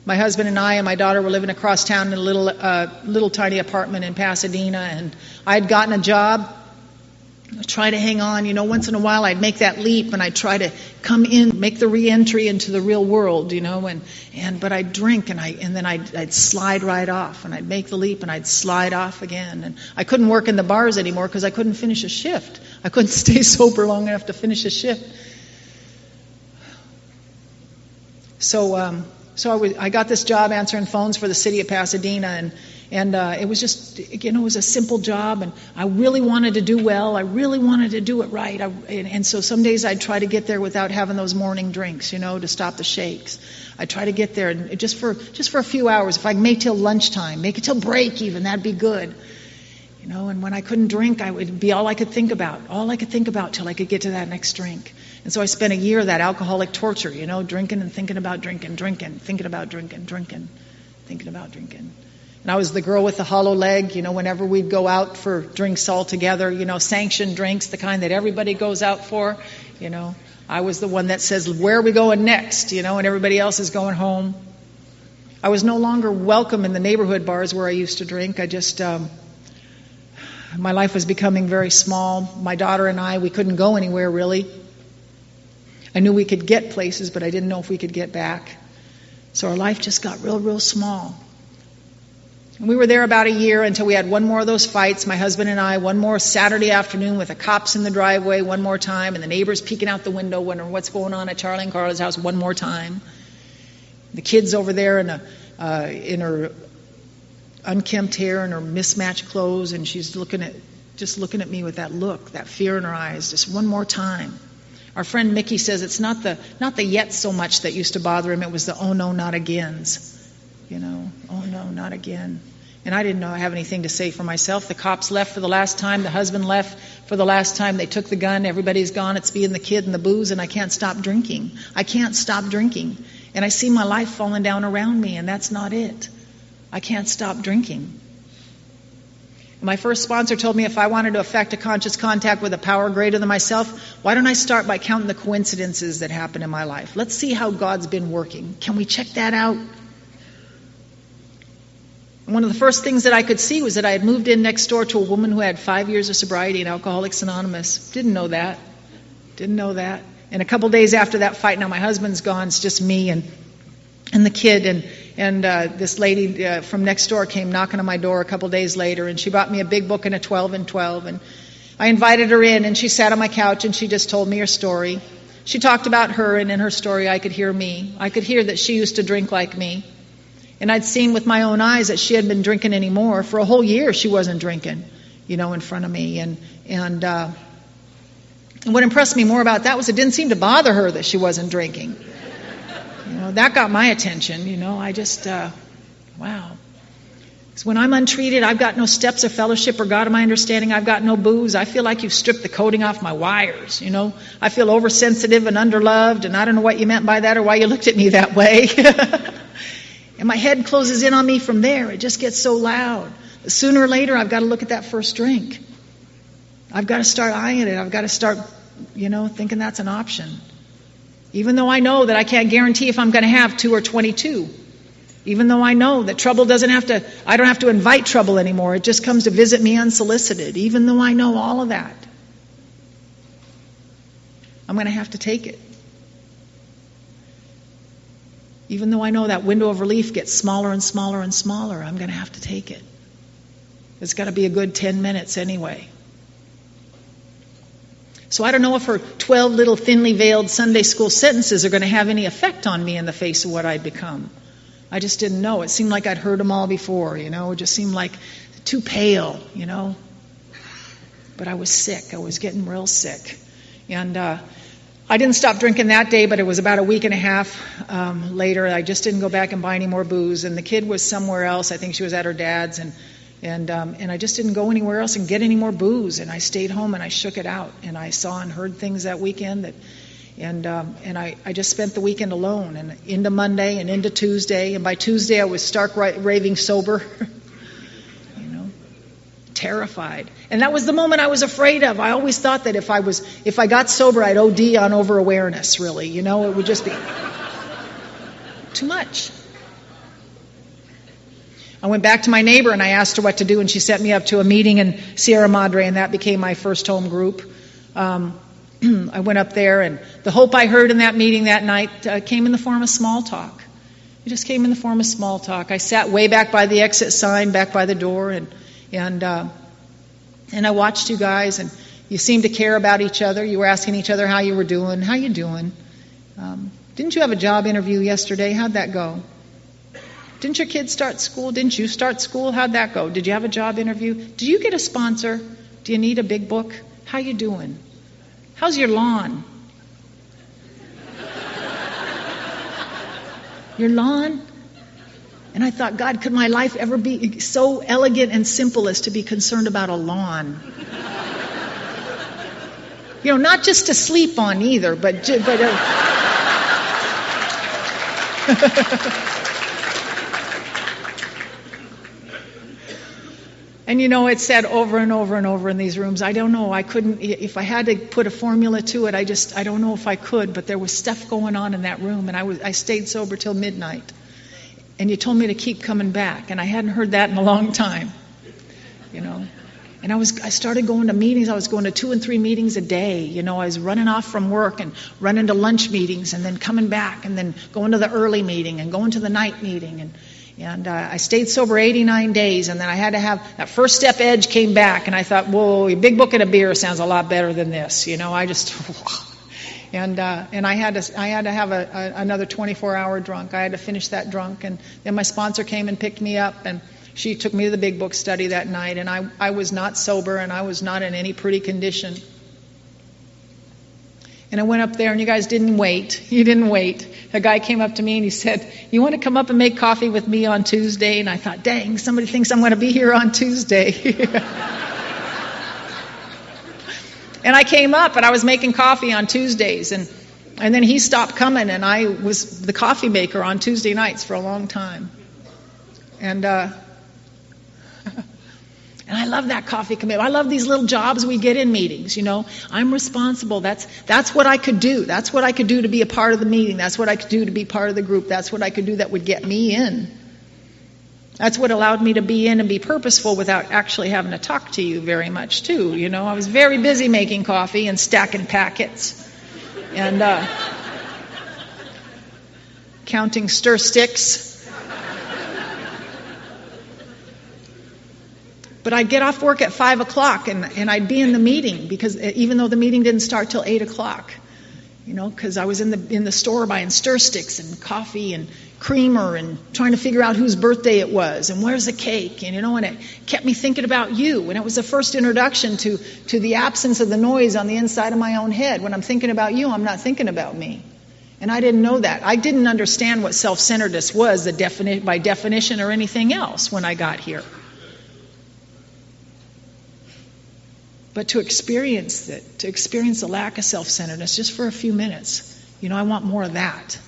My husband and I and my daughter were living across town in a little tiny apartment in Pasadena, and I had gotten a job. I try to hang on, once in a while I'd make that leap and I'd try to come in, make the re-entry into the real world, but I'd drink and then I'd slide right off, and I'd make the leap and I'd slide off again. And I couldn't work in the bars anymore because I couldn't finish a shift. I couldn't stay sober long enough to finish a shift. So I got this job answering phones for the city of Pasadena, and it was just, it was a simple job, and I really wanted to do well. I really wanted to do it right. And so some days I'd try to get there without having those morning drinks, to stop the shakes. I'd try to get there and just for a few hours. If I could make till lunchtime, make it till break even, that'd be good. And when I couldn't drink, it would be all I could think about till I could get to that next drink. And so I spent a year of that alcoholic torture, drinking and thinking about drinking, thinking about drinking, thinking about drinking. And I was the girl with the hollow leg, whenever we'd go out for drinks all together, sanctioned drinks, the kind that everybody goes out for, I was the one that says, where are we going next, and everybody else is going home. I was no longer welcome in the neighborhood bars where I used to drink. My life was becoming very small. My daughter and I, we couldn't go anywhere really. I knew we could get places, but I didn't know if we could get back. So our life just got real, real small. And we were there about a year until we had one more of those fights, my husband and I, one more Saturday afternoon with the cops in the driveway one more time, and the neighbors peeking out the window wondering what's going on at Charlie and Carla's house one more time. The kid's over there in her unkempt hair and her mismatched clothes, and she's looking at me with that look, that fear in her eyes, just one more time. Our friend Mickey says it's not the yet so much that used to bother him, it was the oh no, not agains. Oh no, not again. And I didn't have anything to say for myself. The cops left for the last time, the husband left for the last time, they took the gun, everybody's gone, it's me and the kid and the booze, and I can't stop drinking. I can't stop drinking. And I see my life falling down around me, and that's not it. I can't stop drinking. My first sponsor told me if I wanted to affect a conscious contact with a power greater than myself, why don't I start by counting the coincidences that happen in my life? Let's see how God's been working. Can we check that out? One of the first things that I could see was that I had moved in next door to a woman who had 5 years of sobriety in Alcoholics Anonymous. Didn't know that. And a couple days after that fight, now my husband's gone, it's just me and the kid, and this lady from next door came knocking on my door a couple days later, and she bought me a big book and a 12 and 12, and I invited her in, and she sat on my couch, and she just told me her story. She talked about her, and in her story I could hear me. I could hear that she used to drink like me. And I'd seen with my own eyes that she hadn't been drinking anymore. For a whole year she wasn't drinking, in front of me. And what impressed me more about that was it didn't seem to bother her that she wasn't drinking. That got my attention. I just, wow. Because when I'm untreated, I've got no steps of fellowship or God of my understanding. I've got no booze. I feel like you've stripped the coating off my wires, I feel oversensitive and underloved, and I don't know what you meant by that or why you looked at me that way. And my head closes in on me from there. It just gets so loud. Sooner or later, I've got to look at that first drink. I've got to start eyeing it. I've got to start, thinking that's an option. Even though I know that I can't guarantee if I'm going to have 2 or 22. Even though I know that trouble I don't have to invite trouble anymore. It just comes to visit me unsolicited. Even though I know all of that, I'm going to have to take it. Even though I know that window of relief gets smaller and smaller and smaller, I'm going to have to take it. It's got to be a good 10 minutes anyway. So I don't know if her 12 little thinly veiled Sunday school sentences are going to have any effect on me in the face of what I'd become. I just didn't know. It seemed like I'd heard them all before, It just seemed like too pale, But I was sick. I was getting real sick. And I didn't stop drinking that day, but it was about a week and a half later. I just didn't go back and buy any more booze. And the kid was somewhere else. I think she was at her dad's. And I just didn't go anywhere else and get any more booze. And I stayed home and I shook it out. And I saw and heard things that weekend and I just spent the weekend alone, and into Monday and into Tuesday, and by Tuesday I was stark raving sober, terrified. And that was the moment I was afraid of. I always thought that if I got sober, I'd OD on over-awareness, really. It would just be too much. I went back to my neighbor and I asked her what to do, and she set me up to a meeting in Sierra Madre, and that became my first home group. I went up there, and the hope I heard in that meeting that night came in the form of small talk. It just came in the form of small talk. I sat way back by the exit sign, back by the door, and I watched you guys, and you seemed to care about each other. You were asking each other how you were doing. How you doing? Didn't you have a job interview yesterday? How'd that go? Didn't your kids start school? Didn't you start school? How'd that go? Did you have a job interview? Did you get a sponsor? Do you need a big book? How you doing? How's your lawn? Your lawn? And I thought, God, could my life ever be so elegant and simple as to be concerned about a lawn? Not just to sleep on either, but And it's said over and over and over in these rooms. I don't know. I couldn't, if I had to put a formula to it, I don't know if I could, but there was stuff going on in that room, and I stayed sober till midnight. And you told me to keep coming back, and I hadn't heard that in a long time. And I started going to meetings. I was going to 2 and 3 meetings a day. I was running off from work and running to lunch meetings, and then coming back, and then going to the early meeting and going to the night meeting, and I stayed sober 89 days, and then I had to have that first step edge came back, and I thought, whoa, a big book and a beer sounds a lot better than this. I just, and I had to have another 24-hour drunk. I had to finish that drunk, and then my sponsor came and picked me up, and she took me to the big book study that night, and I was not sober, and I was not in any pretty condition. And I went up there, and you guys didn't wait. You didn't wait. A guy came up to me and he said, "You want to come up and make coffee with me on Tuesday?" And I thought, dang, somebody thinks I'm going to be here on Tuesday. And I came up, and I was making coffee on Tuesdays, and then he stopped coming, and I was the coffee maker on Tuesday nights for a long time. And I love that coffee commitment. I love these little jobs we get in meetings, I'm responsible. That's what I could do. That's what I could do to be a part of the meeting. That's what I could do to be part of the group. That's what I could do that would get me in. That's what allowed me to be in and be purposeful without actually having to talk to you very much, too. I was very busy making coffee and stacking packets. and counting stir sticks. But I'd get off work at 5 o'clock and I'd be in the meeting, because even though the meeting didn't start till 8 o'clock, because I was in the store buying stir sticks and coffee and creamer and trying to figure out whose birthday it was and where's the cake, and it kept me thinking about you. And it was the first introduction to the absence of the noise on the inside of my own head. When I'm thinking about you, I'm not thinking about me. And I didn't know that. I didn't understand what self-centeredness was by definition or anything else when I got here. But to experience it, to experience the lack of self-centeredness just for a few minutes, I want more of that.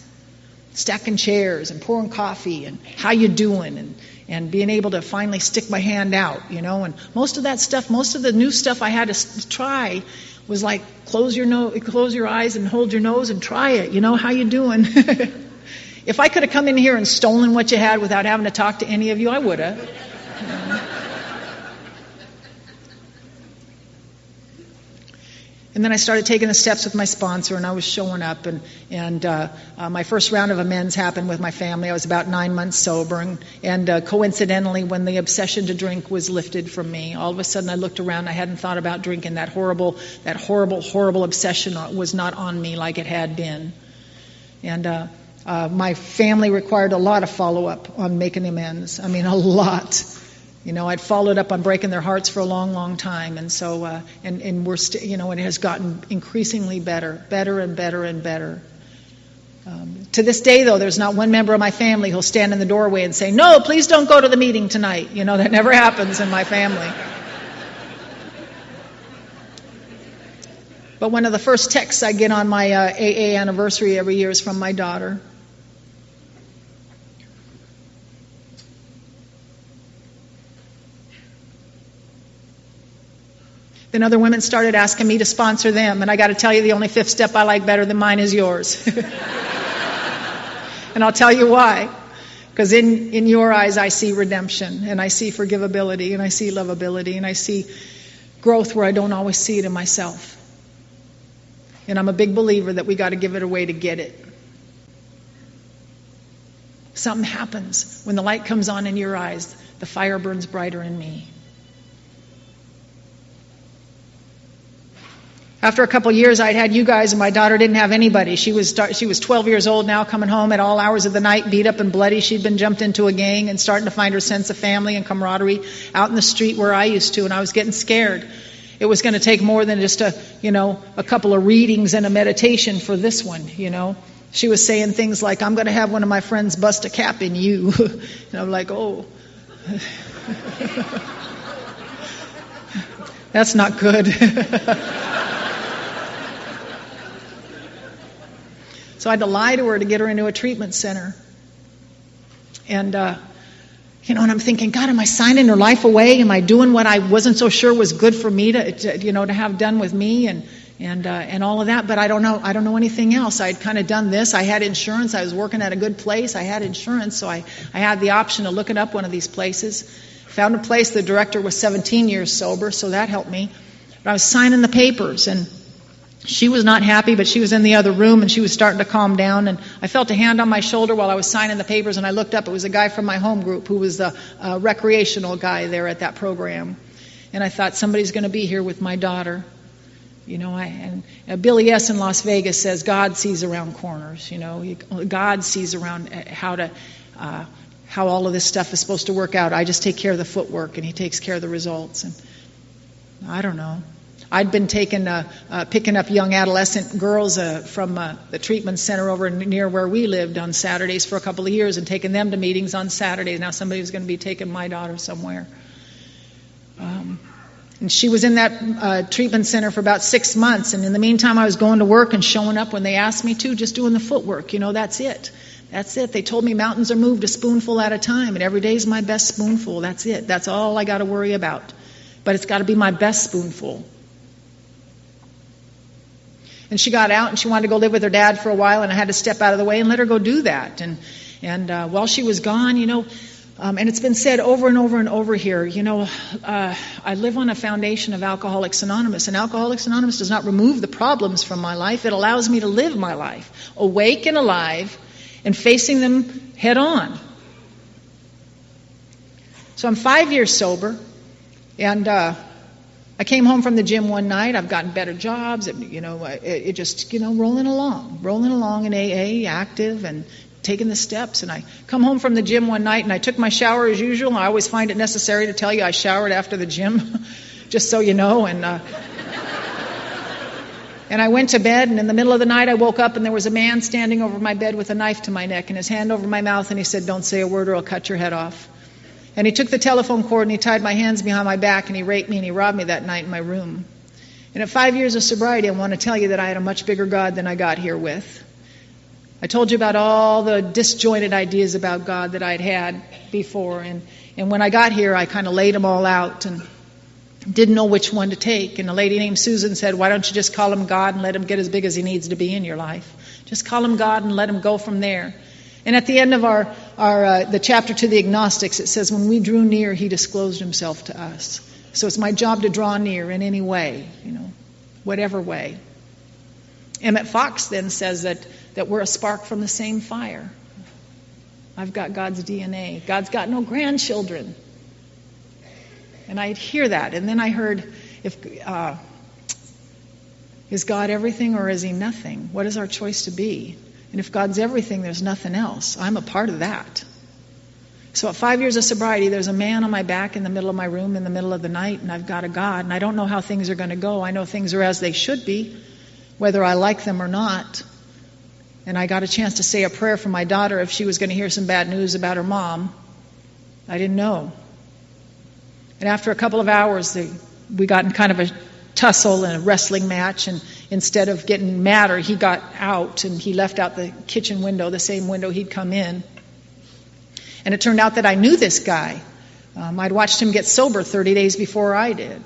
Stacking chairs and pouring coffee and how you doing and being able to finally stick my hand out, And most of that stuff, most of the new stuff I had to try was like close your eyes and hold your nose and try it. How you doing? If I could have come in here and stolen what you had without having to talk to any of you, I would have. And then I started taking the steps with my sponsor, and I was showing up. And my first round of amends happened with my family. I was about 9 months sober, and coincidentally, when the obsession to drink was lifted from me, all of a sudden I looked around. I hadn't thought about drinking. That horrible obsession was not on me like it had been. And my family required a lot of follow-up on making amends. I mean, a lot. I'd followed up on breaking their hearts for a long, long time, and so and we're it has gotten increasingly better and better and better. To this day, though, there's not one member of my family who'll stand in the doorway and say, "No, please don't go to the meeting tonight." That never happens in my family. But one of the first texts I get on my AA anniversary every year is from my daughter. Then other women started asking me to sponsor them. And I got to tell you, the only fifth step I like better than mine is yours. And I'll tell you why. Because in your eyes, I see redemption. And I see forgivability. And I see lovability. And I see growth where I don't always see it in myself. And I'm a big believer that we got to give it away to get it. Something happens. When the light comes on in your eyes, the fire burns brighter in me. After a couple years, I'd had you guys, and my daughter didn't have anybody. She was 12 years old now, coming home at all hours of the night, beat up and bloody. She'd been jumped into a gang and starting to find her sense of family and camaraderie out in the street where I used to, and I was getting scared. It was going to take more than just a couple of readings and a meditation for this one, She was saying things like, "I'm going to have one of my friends bust a cap in you." And I'm like, oh. That's not good. So I had to lie to her to get her into a treatment center. And, and I'm thinking, God, am I signing her life away? Am I doing what I wasn't so sure was good for me to have done with me and all of that? But I don't know. I don't know anything else. I had kind of done this. I had insurance. I was working at a good place. I had insurance, so I had the option of looking up one of these places. Found a place. The director was 17 years sober, so that helped me. But I was signing the papers, and she was not happy, but she was in the other room, and she was starting to calm down. And I felt a hand on my shoulder while I was signing the papers, and I looked up. It was a guy from my home group who was the recreational guy there at that program. And I thought, somebody's going to be here with my daughter. Billy S. in Las Vegas says God sees around corners. God sees around how all of this stuff is supposed to work out. I just take care of the footwork, and he takes care of the results. And I don't know. I'd been picking up young adolescent girls from the treatment center over near where we lived on Saturdays for a couple of years and taking them to meetings on Saturdays. Now somebody was going to be taking my daughter somewhere. And she was in that treatment center for about 6 months. And in the meantime, I was going to work and showing up when they asked me to, just doing the footwork. That's it. That's it. They told me mountains are moved a spoonful at a time, and every day is my best spoonful. That's it. That's all I got to worry about. But it's got to be my best spoonful. And she got out and she wanted to go live with her dad for a while, and I had to step out of the way and let her go do that. And while she was gone, And it's been said over and over and over here, I live on a foundation of Alcoholics Anonymous, and Alcoholics Anonymous does not remove the problems from my life. It allows me to live my life, awake and alive, and facing them head on. So I'm 5 years sober, and I came home from the gym one night. I've gotten better jobs, it just, rolling along in AA, active, and taking the steps. And I come home from the gym one night, and I took my shower as usual. I always find it necessary to tell you I showered after the gym, just so you know. And I went to bed, and in the middle of the night I woke up, and there was a man standing over my bed with a knife to my neck and his hand over my mouth, and he said, "Don't say a word or I'll cut your head off." And he took the telephone cord and he tied my hands behind my back, and he raped me and he robbed me that night in my room. And at 5 years of sobriety, I want to tell you that I had a much bigger God than I got here with. I told you about all the disjointed ideas about God that I'd had before, and when I got here, I kind of laid them all out and didn't know which one to take. And a lady named Susan said, "Why don't you just call him God and let him get as big as he needs to be in your life? Just call him God and let him go from there." And at the end of the chapter to the agnostics, it says, "When we drew near, he disclosed himself to us." So it's my job to draw near in any way, whatever way. Emmett Fox then says that we're a spark from the same fire. I've got God's DNA. God's got no grandchildren. And I'd hear that. And then I heard, is God everything or is he nothing? What is our choice to be? And if God's everything, there's nothing else. I'm a part of that. So at 5 years of sobriety, there's a man on my back in the middle of my room in the middle of the night, and I've got a God, and I don't know how things are going to go. I know things are as they should be, whether I like them or not. And I got a chance to say a prayer for my daughter if she was going to hear some bad news about her mom. I didn't know. And after a couple of hours, we got in kind of a tussle and a wrestling match, and instead of getting madder, he got out, and he left out the kitchen window, the same window he'd come in. And it turned out that I knew this guy. I'd watched him get sober 30 days before I did.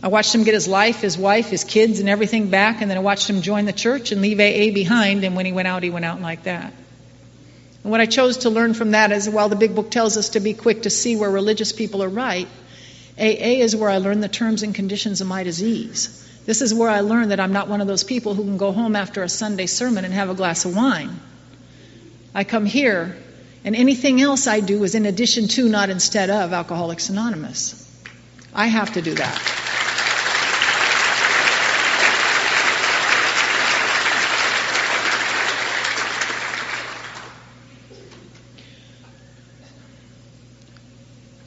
I watched him get his life, his wife, his kids, and everything back, and then I watched him join the church and leave AA behind, and when he went out like that. And what I chose to learn from that is, while the big book tells us to be quick to see where religious people are right, AA is where I learned the terms and conditions of my disease. This is where I learned that I'm not one of those people who can go home after a Sunday sermon and have a glass of wine. I come here, and anything else I do is in addition to, not instead of, Alcoholics Anonymous. I have to do that.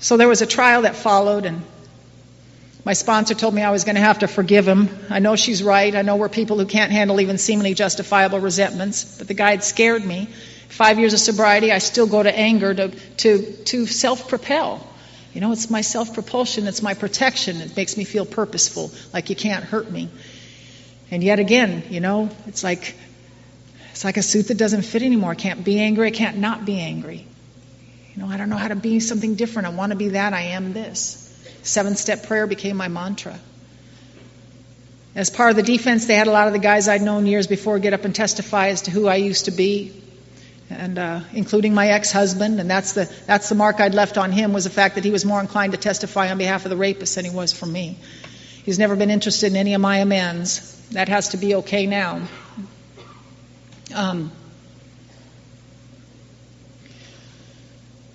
So there was a trial that followed, and my sponsor told me I was going to have to forgive him. I know she's right. I know we're people who can't handle even seemingly justifiable resentments, but the guy had scared me. 5 years of sobriety, I still go to anger to self-propel. It's my self-propulsion. It's my protection. It makes me feel purposeful, like you can't hurt me. And yet again, it's like a suit that doesn't fit anymore. I can't be angry. I can't not be angry. I don't know how to be something different. I want to be that. I am this. 7-step prayer became my mantra. As part of the defense, they had a lot of the guys I'd known years before get up and testify as to who I used to be, and including my ex-husband. And that's the mark I'd left on him, was the fact that he was more inclined to testify on behalf of the rapist than he was for me. He's never been interested in any of my amends. That has to be okay now.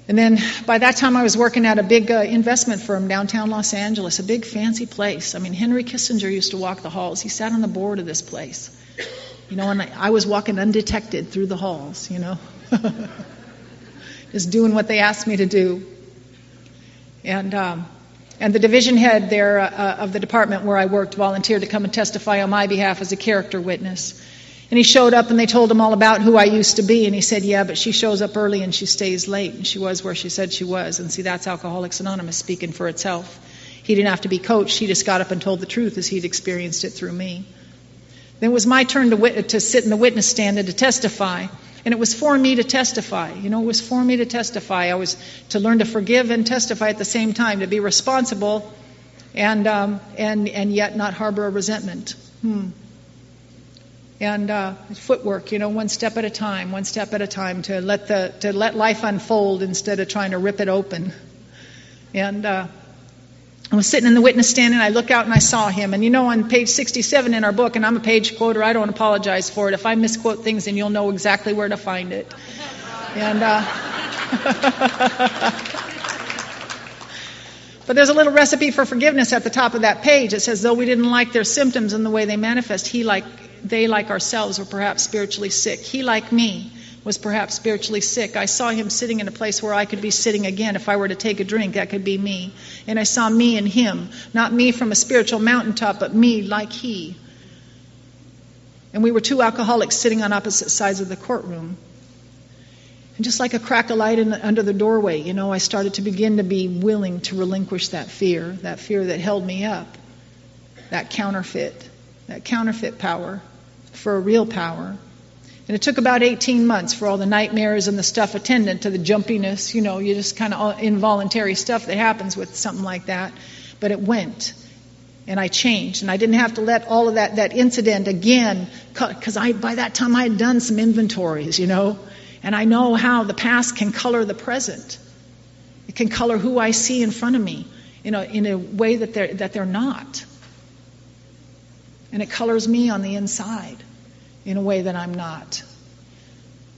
And then by that time I was working at a big investment firm downtown Los Angeles, a big fancy place. Henry Kissinger used to walk the halls. He sat on the board of this place. And I was walking undetected through the halls, just doing what they asked me to do. And the division head there of the department where I worked volunteered to come and testify on my behalf as a character witness. And he showed up, and they told him all about who I used to be. And he said, "Yeah, but she shows up early and she stays late." And she was where she said she was. And see, that's Alcoholics Anonymous speaking for itself. He didn't have to be coached. He just got up and told the truth as he'd experienced it through me. Then it was my turn to sit in the witness stand and to testify. And it was for me to testify. It was for me to testify. I was to learn to forgive and testify at the same time, to be responsible and yet not harbor a resentment. And footwork, one step at a time, to let life unfold instead of trying to rip it open. And I was sitting in the witness stand, and I look out and I saw him. And on page 67 in our book, and I'm a page quoter, I don't apologize for it. If I misquote things, then you'll know exactly where to find it. And but there's a little recipe for forgiveness at the top of that page. It says, though we didn't like their symptoms and the way they manifest, they, like ourselves, were perhaps spiritually sick. He, like me, was perhaps spiritually sick. I saw him sitting in a place where I could be sitting again. If I were to take a drink, that could be me. And I saw me in him. Not me from a spiritual mountaintop, but me like he. And we were two alcoholics sitting on opposite sides of the courtroom. And just like a crack of light under the doorway, I started to begin to be willing to relinquish that fear that held me up, that counterfeit power for a real power. And it took about 18 months for all the nightmares and the stuff attendant to the jumpiness, you just kind of involuntary stuff that happens with something like that. But it went. And I changed. And I didn't have to let all of that incident again, because by that time I had done some inventories, And I know how the past can color the present. It can color who I see in front of me, in a way that they're not. And it colors me on the inside in a way that I'm not.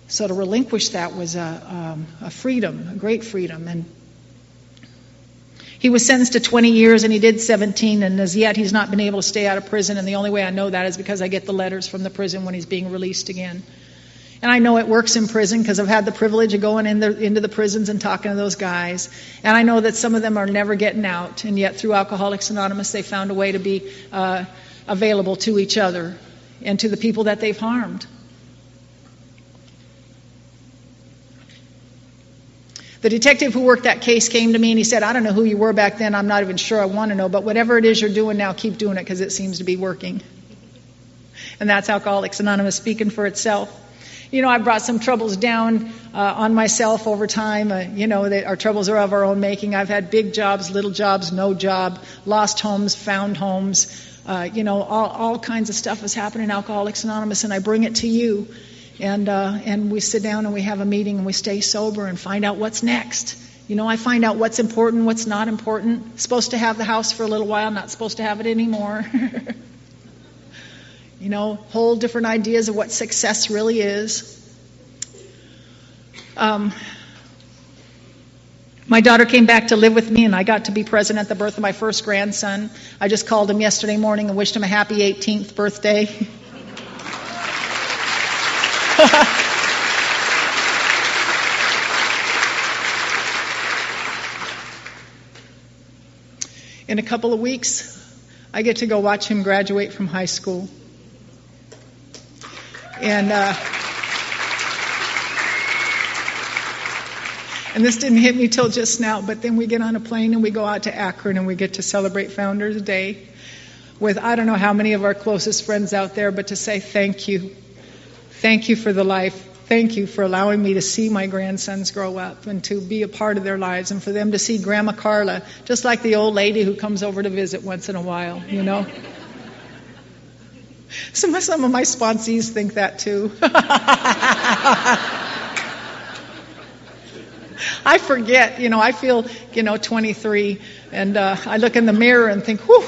So to relinquish that was a freedom, a great freedom. And he was sentenced to 20 years and he did 17, and as yet he's not been able to stay out of prison. And the only way I know that is because I get the letters from the prison when he's being released again. And I know it works in prison because I've had the privilege of going into the prisons and talking to those guys. And I know that some of them are never getting out, and yet through Alcoholics Anonymous they found a way to be available to each other and to the people that they've harmed. The detective who worked that case came to me and he said, I don't know who you were back then, I'm not even sure I want to know, but whatever it is you're doing now, keep doing it because it seems to be working. And that's Alcoholics Anonymous speaking for itself. I brought some troubles down on myself over time. Our troubles are of our own making. I've had big jobs, little jobs, no job, lost homes, found homes. All kinds of stuff has happened in Alcoholics Anonymous, and I bring it to you. And we sit down and we have a meeting and we stay sober and find out what's next. I find out what's important, what's not important. Supposed to have the house for a little while, not supposed to have it anymore. Whole different ideas of what success really is. My daughter came back to live with me, and I got to be present at the birth of my first grandson. I just called him yesterday morning and wished him a happy 18th birthday. In a couple of weeks, I get to go watch him graduate from high school. And this didn't hit me till just now, but then we get on a plane and we go out to Akron and we get to celebrate Founders Day with I don't know how many of our closest friends out there, but to say thank you. Thank you for the life. Thank you for allowing me to see my grandsons grow up and to be a part of their lives, and for them to see Grandma Carla, just like the old lady who comes over to visit once in a while, Some of my sponsees think that too. I forget, I feel, 23, and I look in the mirror and think, whew.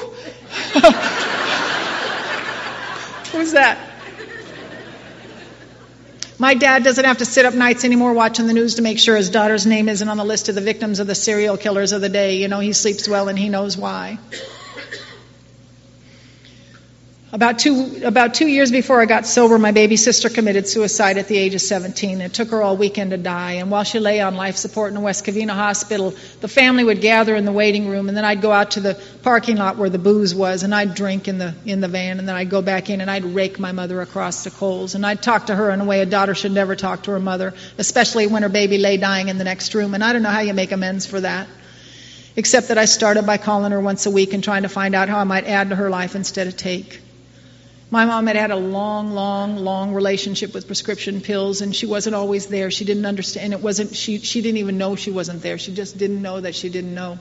Who's that? My dad doesn't have to sit up nights anymore watching the news to make sure his daughter's name isn't on the list of the victims of the serial killers of the day. He sleeps well and he knows why. About two years before I got sober, my baby sister committed suicide at the age of 17. It took her all weekend to die. And while she lay on life support in a West Covina hospital, the family would gather in the waiting room, and then I'd go out to the parking lot where the booze was, and I'd drink in the van, and then I'd go back in and I'd rake my mother across the coals. And I'd talk to her in a way a daughter should never talk to her mother, especially when her baby lay dying in the next room. And I don't know how you make amends for that, except that I started by calling her once a week and trying to find out how I might add to her life instead of take. My mom had had a long relationship with prescription pills, and she wasn't always there. She didn't understand. She didn't even know she wasn't there. She just didn't know that she didn't know.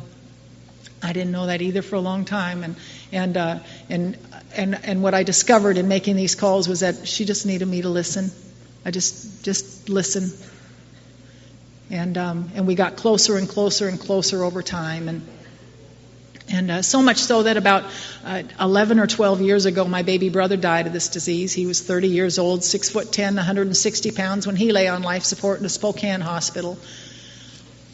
I didn't know that either for a long time, and And what I discovered in making these calls was that she just needed me to listen. I just listen. And we got closer and closer and closer over time. And so much so that about 11 or 12 years ago, my baby brother died of this disease. He was 30 years old, 6'10", 160 pounds when he lay on life support in a Spokane hospital.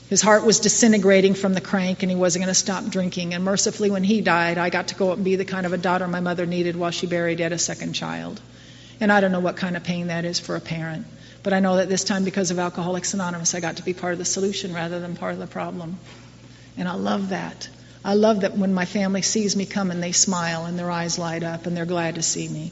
His heart was disintegrating from the crank, and he wasn't going to stop drinking. And mercifully, when he died, I got to go up and be the kind of a daughter my mother needed while she buried yet a second child. And I don't know what kind of pain that is for a parent. But I know that this time, because of Alcoholics Anonymous, I got to be part of the solution rather than part of the problem. And I love that. I love that when my family sees me coming, they smile and their eyes light up and they're glad to see me.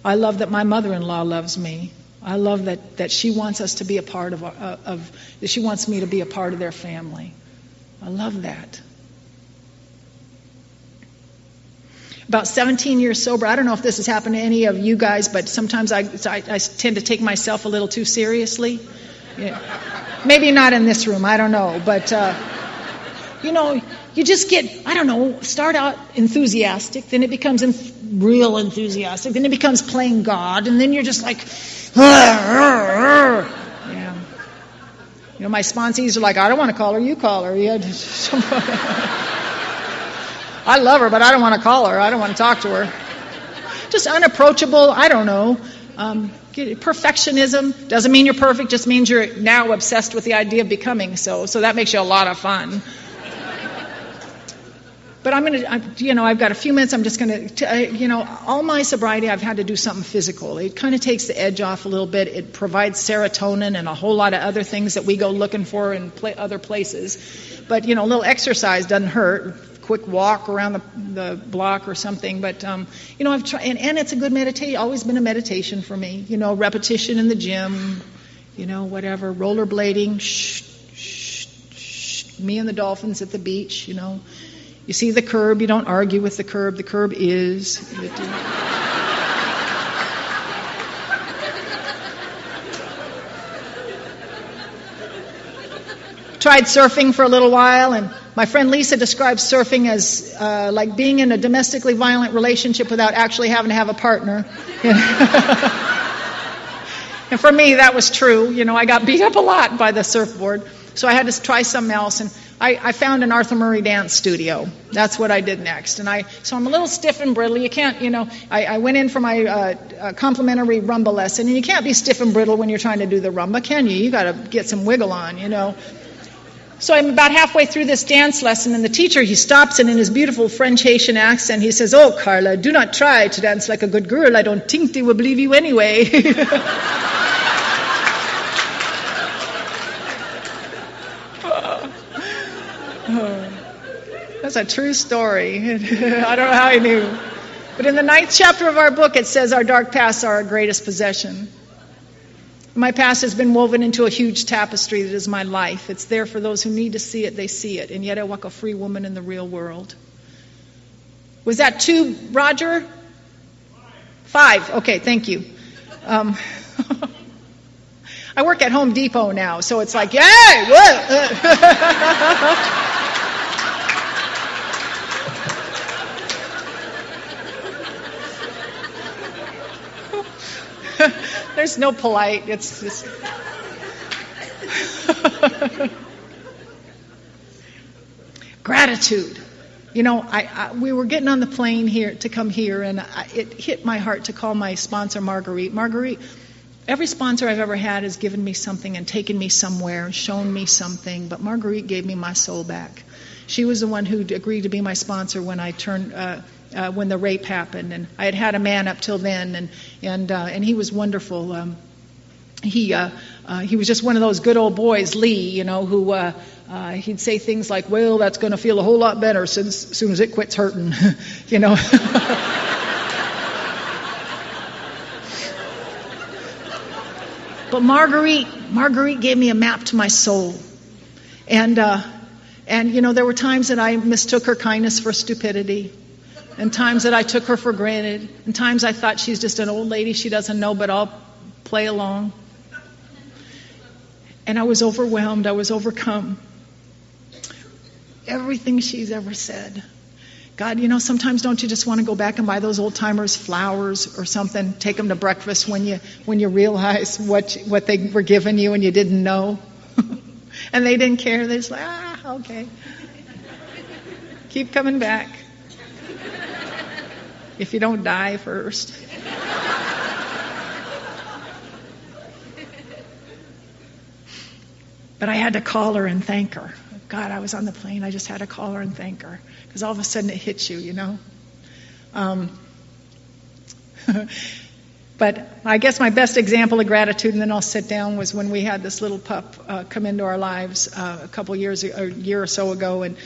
I love that my mother-in-law loves me. I love that she wants us to be a part that she wants me to be a part of their family. I love that. About 17 years sober. I don't know if this has happened to any of you guys, but sometimes I tend to take myself a little too seriously. Yeah. Maybe not in this room, I don't know. But, you just get, start out enthusiastic, then it becomes real enthusiastic, then it becomes playing God, and then you're just like, yeah. My sponsees are like, I don't want to call her, you call her. Yeah. I love her, but I don't want to call her. I don't want to talk to her. Just unapproachable, I don't know. Perfectionism doesn't mean you're perfect, just means you're now obsessed with the idea of becoming so. So that makes you a lot of fun. But I've got a few minutes. I'm just going to, all my sobriety, I've had to do something physical. It kind of takes the edge off a little bit. It provides serotonin and a whole lot of other things that we go looking for in other places. But, a little exercise doesn't hurt. Quick walk around the block or something. But, I've tried, and it's a good meditation. Always been a meditation for me. Repetition in the gym, whatever. Rollerblading, me and the dolphins at the beach, You see the curb, you don't argue with the curb. The curb is. Tried surfing for a little while, and my friend Lisa describes surfing as like being in a domestically violent relationship without actually having to have a partner. And for me, that was true. I got beat up a lot by the surfboard. So I had to try something else, and I found an Arthur Murray dance studio. That's what I did next. So I'm a little stiff and brittle. You can't, I went in for my complimentary rumba lesson, and you can't be stiff and brittle when you're trying to do the rumba, can you? You got to get some wiggle on, So I'm about halfway through this dance lesson, and the teacher, he stops, and in his beautiful French Haitian accent, he says, "Oh, Carla, do not try to dance like a good girl. I don't think they will believe you anyway." That's a true story. I don't know how he knew. But in the 9th chapter of our book, it says our dark pasts are our greatest possession. My past has been woven into a huge tapestry that is my life. It's there for those who need to see it, they see it. And yet I walk a free woman in the real world. Was that 2, Roger? 5. Okay, thank you. I work at Home Depot now, so it's like, yay! What? There's no polite. It's just. Gratitude. We were getting on the plane here to come here, and it hit my heart to call my sponsor Marguerite. Marguerite, every sponsor I've ever had has given me something and taken me somewhere and shown me something, but Marguerite gave me my soul back. She was the one who agreed to be my sponsor when I turned. When the rape happened, and I had had a man up till then, and he was wonderful. He was just one of those good old boys, Lee, who he'd say things like, "Well, that's going to feel a whole lot better as soon as it quits hurting," But Marguerite gave me a map to my soul, and there were times that I mistook her kindness for stupidity. And times that I took her for granted. And times I thought she's just an old lady she doesn't know, but I'll play along. And I was overwhelmed. I was overcome. Everything she's ever said God, sometimes don't you just want to go back and buy those old timers flowers or something, take them to breakfast when you realize what they were giving you and you didn't know, and they didn't care. They're just like, okay, keep coming back if you don't die first. But I had to call her and thank her. God, I was on the plane. I just had to call her and thank her. Because all of a sudden it hits you, But I guess my best example of gratitude, and then I'll sit down, was when we had this little pup come into our lives a year or so ago. And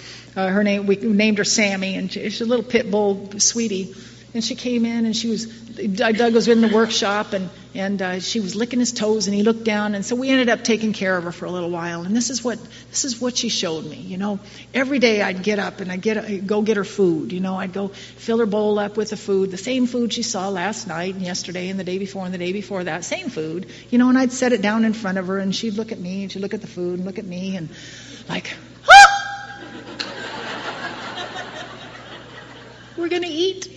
we named her Sammy, and she's a little pit bull sweetie. And she came in, and Doug was in the workshop, and she was licking his toes, and he looked down, and so we ended up taking care of her for a little while. And this is what she showed me. Every day I'd get up and I'd go get her food. I'd go fill her bowl up with the food, the same food she saw last night and yesterday and the day before and the day before that, same food. And I'd set it down in front of her, and she'd look at me, and she'd look at the food and look at me, and like, we're gonna eat.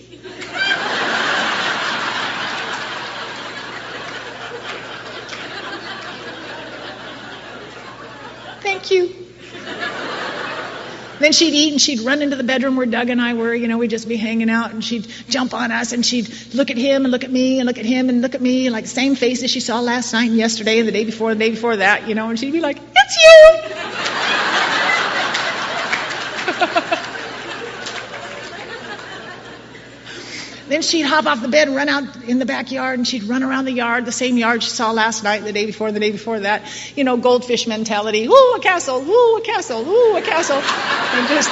Thank you. Then she'd eat, and she'd run into the bedroom where Doug and I were. We'd just be hanging out, and she'd jump on us, and she'd look at him and look at me and look at him and look at me, like the same faces she saw last night and yesterday and the day before that, and she'd be like, "It's you!" Then she'd hop off the bed and run out in the backyard, and she'd run around the yard, the same yard she saw last night, the day before, and the day before that. Goldfish mentality. Ooh, a castle. Ooh, a castle. Ooh, a castle. And just...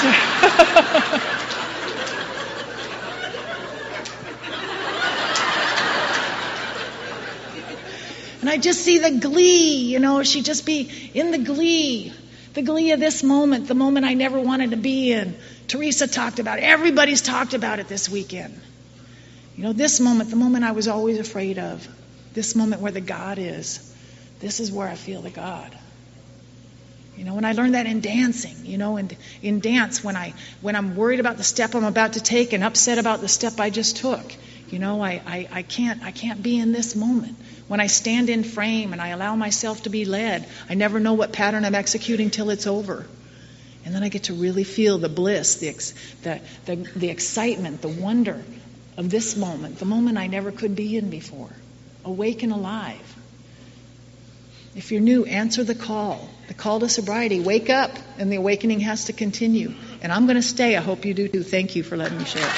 And I just see the glee, she'd just be in the glee of this moment, the moment I never wanted to be in. Teresa talked about it. Everybody's talked about it this weekend. This moment, the moment I was always afraid of, this moment where the God is, this is where I feel the God. And I learned that in dancing, and in dance, when I'm worried about the step I'm about to take and upset about the step I just took, I can't be in this moment. When I stand in frame and I allow myself to be led, I never know what pattern I'm executing till it's over. And then I get to really feel the bliss, the excitement, the wonder of this moment, the moment I never could be in before. Awake and alive. If you're new, answer the call to sobriety. Wake up, and the awakening has to continue. And I'm going to stay. I hope you do too. Thank you for letting me share.